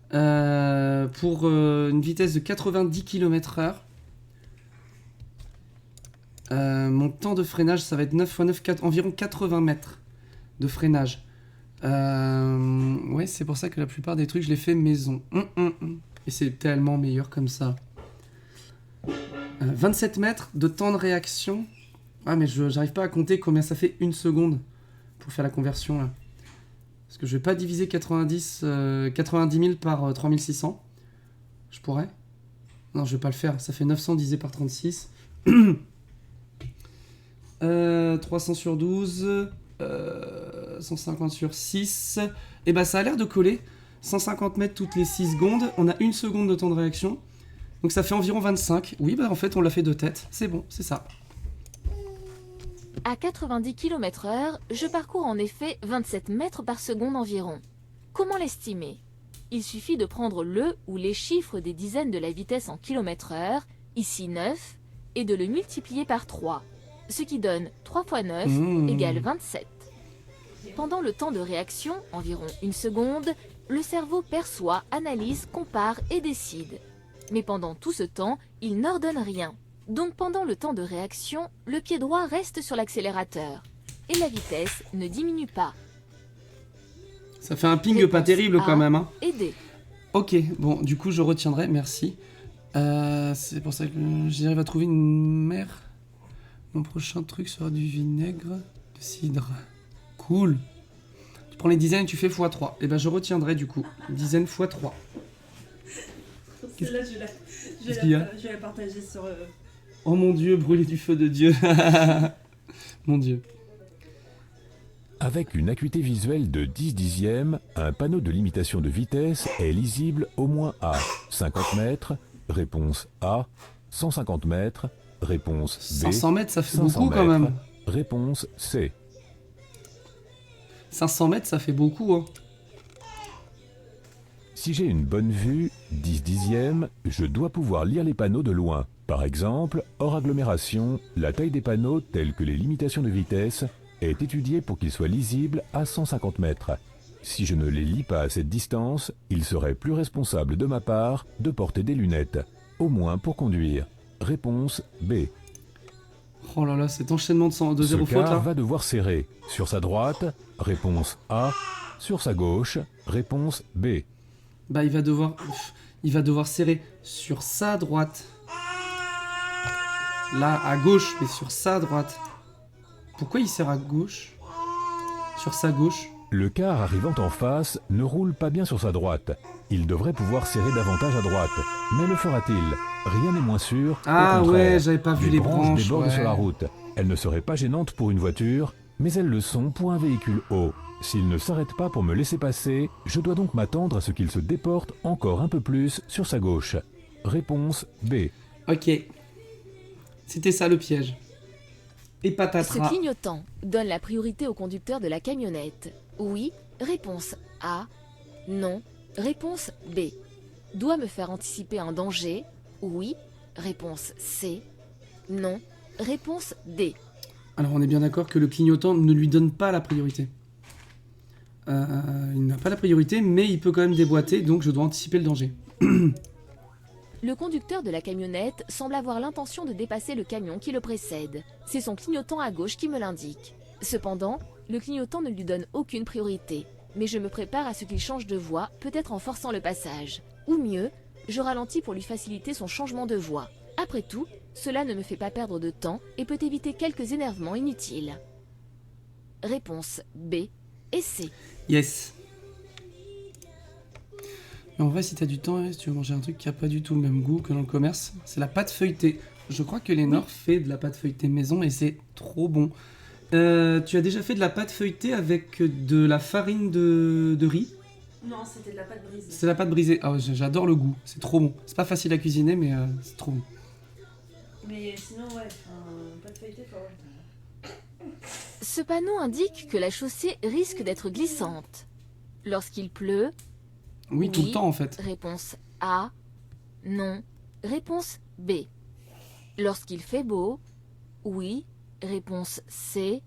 Pour une vitesse de 90 km/h, mon temps de freinage, ça va être 9 x 9, environ 80 mètres de freinage. Ouais, c'est pour ça que la plupart des trucs, je les fais maison. Et c'est tellement meilleur comme ça. 27 mètres de temps de réaction. Ah, mais j'arrive pas à compter combien ça fait une seconde pour faire la conversion, là. Parce que je vais pas diviser 90 000 par 3600. Je pourrais? Non, je vais pas le faire. Ça fait 900 divisé par 36. 300 sur 12. 150 sur 6. Et bah, ça a l'air de coller. 150 mètres toutes les 6 secondes. On a 1 seconde de temps de réaction. Donc ça fait environ 25. Oui, bah en fait, on l'a fait de tête. C'est bon, c'est ça. À 90 km/h, je parcours en effet 27 mètres par seconde environ. Comment l'estimer? Il suffit de prendre le ou les chiffres des dizaines de la vitesse en km/h, ici 9, et de le multiplier par 3, ce qui donne 3 x 9 égale 27. Pendant le temps de réaction, environ 1 seconde, le cerveau perçoit, analyse, compare et décide. Mais pendant tout ce temps, il n'ordonne rien. Donc pendant le temps de réaction, le pied droit reste sur l'accélérateur et la vitesse ne diminue pas. Ça fait un ping pas terrible quand même. Hein. Aider. Ok, bon, du coup je retiendrai, merci. C'est pour ça que j'arrive à trouver une mer. Mon prochain truc sera du vinaigre de cidre. Cool. Tu prends les dizaines et tu fais x3. Et ben je retiendrai du coup. Dizaine x3. Celle-là, je vais la partager sur... Oh mon Dieu, brûler du feu de Dieu. Mon Dieu. Avec une acuité visuelle de 10 dixièmes, un panneau de limitation de vitesse est lisible au moins à 50 mètres, réponse A, 150 mètres, réponse B. 500 mètres, ça fait beaucoup quand même. Réponse C. 500 mètres, ça fait beaucoup. Hein. Si j'ai une bonne vue, 10 dixièmes, je dois pouvoir lire les panneaux de loin. Par exemple, hors agglomération, la taille des panneaux tels que les limitations de vitesse est étudiée pour qu'ils soient lisibles à 150 mètres. Si je ne les lis pas à cette distance, il serait plus responsable de ma part de porter des lunettes, au moins pour conduire. Réponse B. Oh là là, cet enchaînement de zéro faute là. Ce car va devoir serrer. Sur sa droite, réponse A. Sur sa gauche, réponse B. Bah il va devoir serrer sur sa droite. Là, à gauche, mais sur sa droite. Pourquoi il serre à gauche? Sur sa gauche. Le car arrivant en face ne roule pas bien sur sa droite. Il devrait pouvoir serrer davantage à droite. Mais le fera-t-il? Rien n'est moins sûr. Ah ouais, j'avais pas vu les branches débordent sur la route. Elles ne seraient pas gênantes pour une voiture, mais elles le sont pour un véhicule haut. S'il ne s'arrête pas pour me laisser passer, je dois donc m'attendre à ce qu'il se déporte encore un peu plus sur sa gauche. Réponse B. Ok. C'était ça le piège. Et patatras. Ce clignotant donne la priorité au conducteur de la camionnette. Oui, réponse A. Non, réponse B. Doit me faire anticiper un danger. Oui, réponse C. Non, réponse D. Alors on est bien d'accord que le clignotant ne lui donne pas la priorité. Il n'a pas la priorité, mais il peut quand même déboîter, donc je dois anticiper le danger. Le conducteur de la camionnette semble avoir l'intention de dépasser le camion qui le précède. C'est son clignotant à gauche qui me l'indique. Cependant, le clignotant ne lui donne aucune priorité, mais je me prépare à ce qu'il change de voie, peut-être en forçant le passage. Ou mieux, je ralentis pour lui faciliter son changement de voie. Après tout, cela ne me fait pas perdre de temps et peut éviter quelques énervements inutiles. Réponse B et C. Yes. Mais en vrai, si t'as du temps, si tu veux manger un truc qui a pas du tout le même goût que dans le commerce, c'est la pâte feuilletée. Je crois que Lénore fait de la pâte feuilletée maison et c'est trop bon. Tu as déjà fait de la pâte feuilletée avec de la farine de riz? Non, c'était de la pâte brisée. C'est la pâte brisée. Ah, j'adore le goût. C'est trop bon. C'est pas facile à cuisiner, mais c'est trop bon. Mais sinon, ouais, pâte feuilletée, faut... Ce panneau indique que la chaussée risque d'être glissante. Lorsqu'il pleut... Oui, tout le temps en fait. Réponse A. Non. Réponse B. Lorsqu'il fait beau. Oui. Réponse C.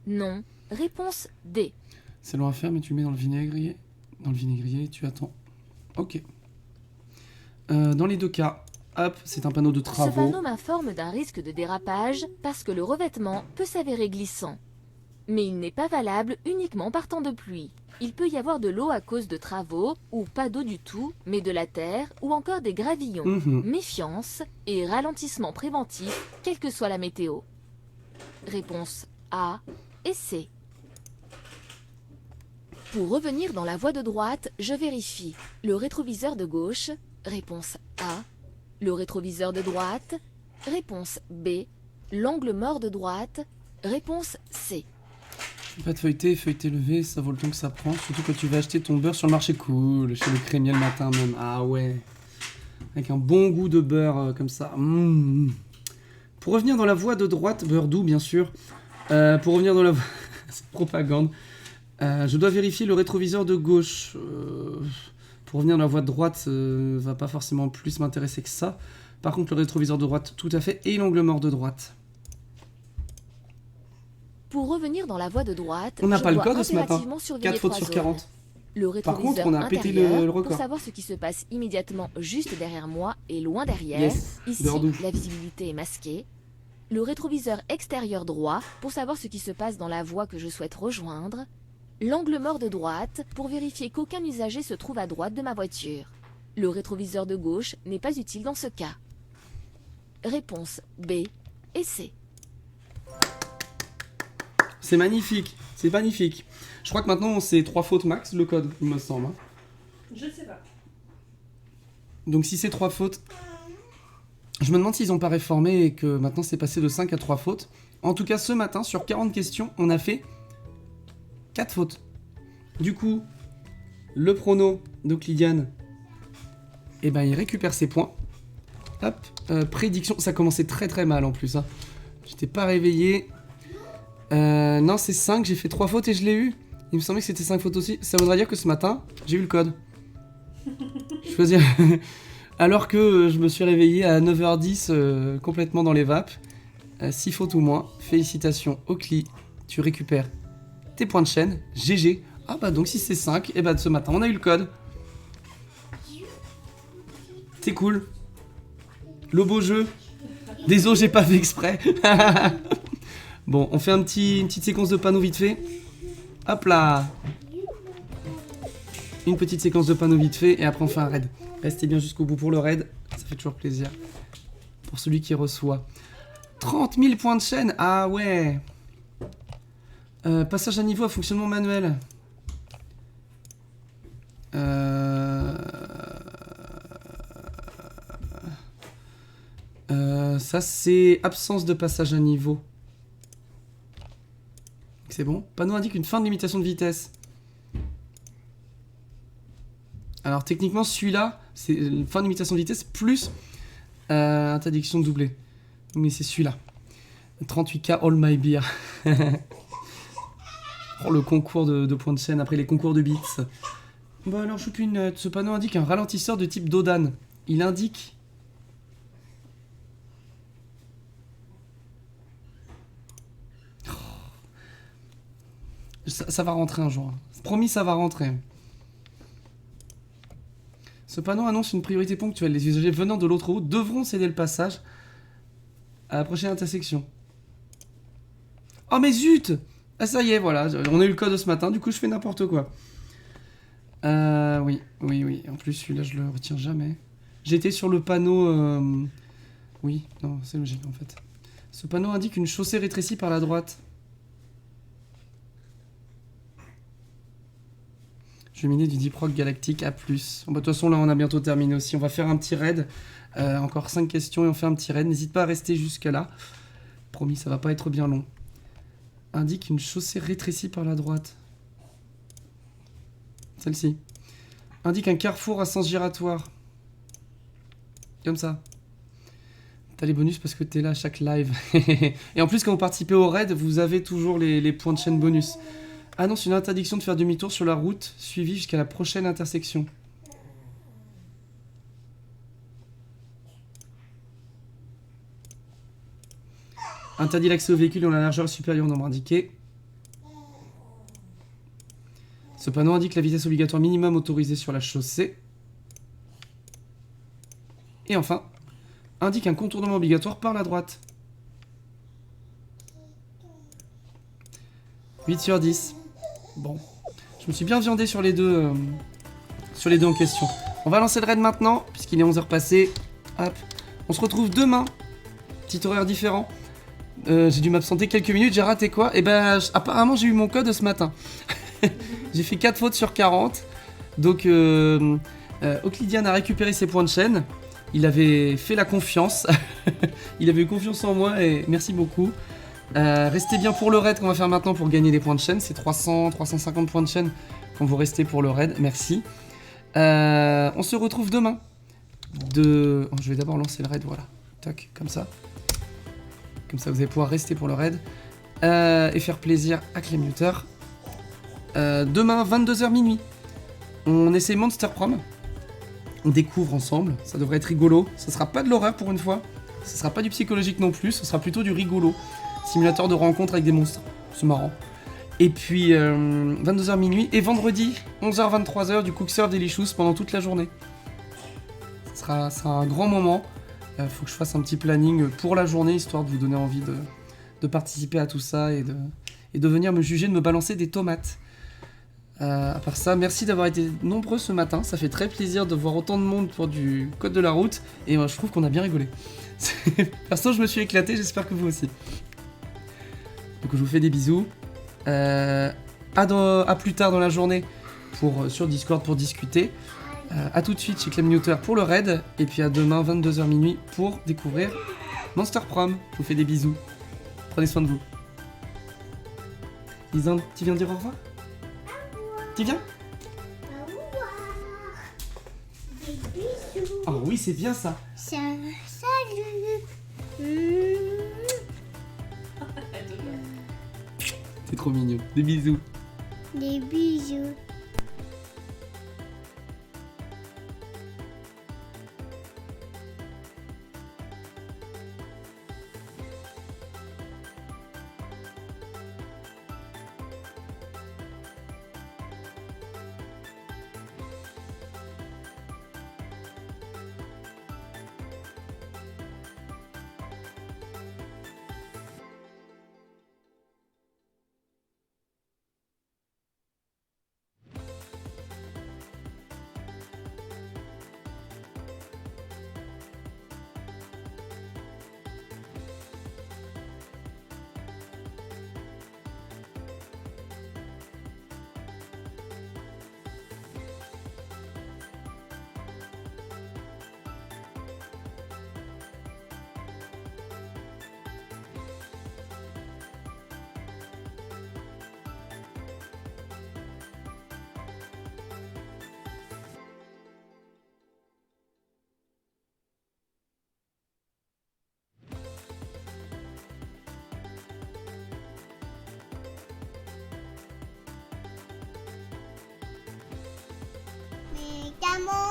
Non. Réponse D. C'est long à faire, mais tu le mets dans le vinaigrier. Dans le vinaigrier, tu attends. Ok. Dans les deux cas, hop, c'est un panneau de travaux. Ce panneau m'informe d'un risque de dérapage parce que le revêtement peut s'avérer glissant. Mais il n'est pas valable uniquement par temps de pluie. Il peut y avoir de l'eau à cause de travaux, ou pas d'eau du tout, mais de la terre, ou encore des gravillons. Méfiance et ralentissement préventif, quelle que soit la météo. Réponse A et C. Pour revenir dans la voie de droite, je vérifie le rétroviseur de gauche. Réponse A. Le rétroviseur de droite. Réponse B. L'angle mort de droite. Réponse C. Pâte feuilletée, feuilletée levée, ça vaut le temps que ça prend. Surtout quand tu vas acheter ton beurre sur le marché cool, chez le crémier le matin même. Ah ouais. Avec un bon goût de beurre comme ça. Pour revenir dans la voie de droite, beurre doux bien sûr. Pour revenir dans la voie... C'est propagande. Je dois vérifier le rétroviseur de gauche. Pour revenir dans la voie de droite, va pas forcément plus m'intéresser que ça. Par contre, le rétroviseur de droite, tout à fait. Et l'angle mort de droite. Pour revenir dans la voie de droite, on n'a pas le code ce matin. 4 fautes sur 40. Le Par contre, on a pété le record. Pour savoir ce qui se passe immédiatement juste derrière moi et loin derrière. Yes. Ici, la visibilité est masquée. Le rétroviseur extérieur droit pour savoir ce qui se passe dans la voie que je souhaite rejoindre. L'angle mort de droite pour vérifier qu'aucun usager se trouve à droite de ma voiture. Le rétroviseur de gauche n'est pas utile dans ce cas. Réponse B et C. C'est magnifique, c'est magnifique. Je crois que maintenant c'est 3 fautes max le code, il me semble. Je ne sais pas. Donc si c'est 3 fautes, je me demande s'ils n'ont pas réformé et que maintenant c'est passé de 5 à 3 fautes. En tout cas ce matin, sur 40 questions, on a fait 4 fautes. Du coup, le prono d'Euclidian, eh ben, il récupère ses points. Hop, prédiction, ça commençait très très mal en plus. Hein. J'étais pas réveillé. Non, c'est 5, j'ai fait 3 fautes et je l'ai eu. Il me semblait que c'était 5 fautes aussi. Ça voudrait dire que ce matin, j'ai eu le code. Je veux dire... Alors que je me suis réveillé à 9h10 complètement dans les vapes. 6 fautes ou moins. Félicitations, Ocli. Tu récupères tes points de chaîne. GG. Ah bah donc si c'est 5, et bah ce matin on a eu le code. C'est cool. Le beau jeu. Désolé, j'ai pas fait exprès. Bon, on fait une petite séquence de panneaux vite fait. Hop là. Une petite séquence de panneaux vite fait et après on fait un raid. Restez bien jusqu'au bout pour le raid, ça fait toujours plaisir. Pour celui qui reçoit. 30 000 points de chaîne, ah ouais. Passage à niveau à fonctionnement manuel. Ça c'est absence de passage à niveau. C'est bon. Panneau indique une fin de limitation de vitesse. Alors techniquement celui-là, c'est une fin de limitation de vitesse plus interdiction de doubler. Mais c'est celui-là. 38K All My Beer. Oh, le concours de points de chaîne après les concours de bits. Bon alors choupinette, ce panneau indique un ralentisseur de type Dodan. Il indique... Ça va rentrer un jour. Promis, ça va rentrer. Ce panneau annonce une priorité ponctuelle. Les usagers venant de l'autre route devront céder le passage à la prochaine intersection. Oh mais zut! Ah ça y est, voilà. On a eu le code ce matin, du coup je fais n'importe quoi. Oui. En plus, celui-là, je le retiens jamais. J'étais sur le panneau... Oui, non, c'est logique en fait. Ce panneau indique une chaussée rétrécie par la droite. Je vais miner du Deep Rock Galactique à plus. Bon, de toute façon, là, on a bientôt terminé aussi. On va faire un petit raid. Encore 5 questions et on fait un petit raid. N'hésite pas à rester jusqu'à là. Promis, ça va pas être bien long. Indique une chaussée rétrécie par la droite. Celle-ci. Indique un carrefour à sens giratoire. Comme ça. T'as les bonus parce que t'es là à chaque live. Et en plus, quand vous participez au raid, vous avez toujours les points de chaîne bonus. Annonce une interdiction de faire demi-tour sur la route, suivie jusqu'à la prochaine intersection. Interdit l'accès aux véhicules dont la largeur est supérieure au nombre indiqué. Ce panneau indique la vitesse obligatoire minimum autorisée sur la chaussée. Et enfin, indique un contournement obligatoire par la droite. 8 sur 10. Bon, je me suis bien viandé sur les deux en question. On va lancer le raid maintenant, puisqu'il est 11h passé. Hop. On se retrouve demain. Petit horaire différent. J'ai dû m'absenter quelques minutes. J'ai raté quoi? Eh ben, apparemment, j'ai eu mon code ce matin. J'ai fait 4 fautes sur 40. Donc, Oclidian a récupéré ses points de chaîne. Il avait fait la confiance. Il avait eu confiance en moi et merci beaucoup. Restez bien pour le raid qu'on va faire maintenant pour gagner des points de chaîne. C'est 350 points de chaîne quand vous restez pour le raid. Merci. On se retrouve demain. Je vais d'abord lancer le raid, voilà. Toc, comme ça. Comme ça, vous allez pouvoir rester pour le raid. Et faire plaisir à Clémuter. Demain, 22h minuit. On essaie Monster Prom. On découvre ensemble. Ça devrait être rigolo. Ça sera pas de l'horreur pour une fois. Ça sera pas du psychologique non plus. Ce sera plutôt du rigolo. Simulateur de rencontre avec des monstres. C'est marrant. Et puis, 22h minuit. Et vendredi, 11h, 23h, du Cooksurf Delicious pendant toute la journée. Ça sera un grand moment. Faut que je fasse un petit planning pour la journée, histoire de vous donner envie de participer à tout ça et de venir me juger, de me balancer des tomates. À part ça, merci d'avoir été nombreux ce matin. Ça fait très plaisir de voir autant de monde pour du code de la route. Et je trouve qu'on a bien rigolé. Perso, je me suis éclaté, j'espère que vous aussi. Donc je vous fais des bisous. À plus tard dans la journée sur Discord pour discuter. A tout de suite chez Clemnuter pour le raid. Et puis à demain 22h minuit pour découvrir Monster Prom. Je vous fais des bisous. Prenez soin de vous. Lisande, tu viens dire au revoir? Tu viens? Au revoir. Des bisous. Oh oui, c'est bien ça. Salut. C'est trop mignon. Des bisous. Des bisous. Médicaments.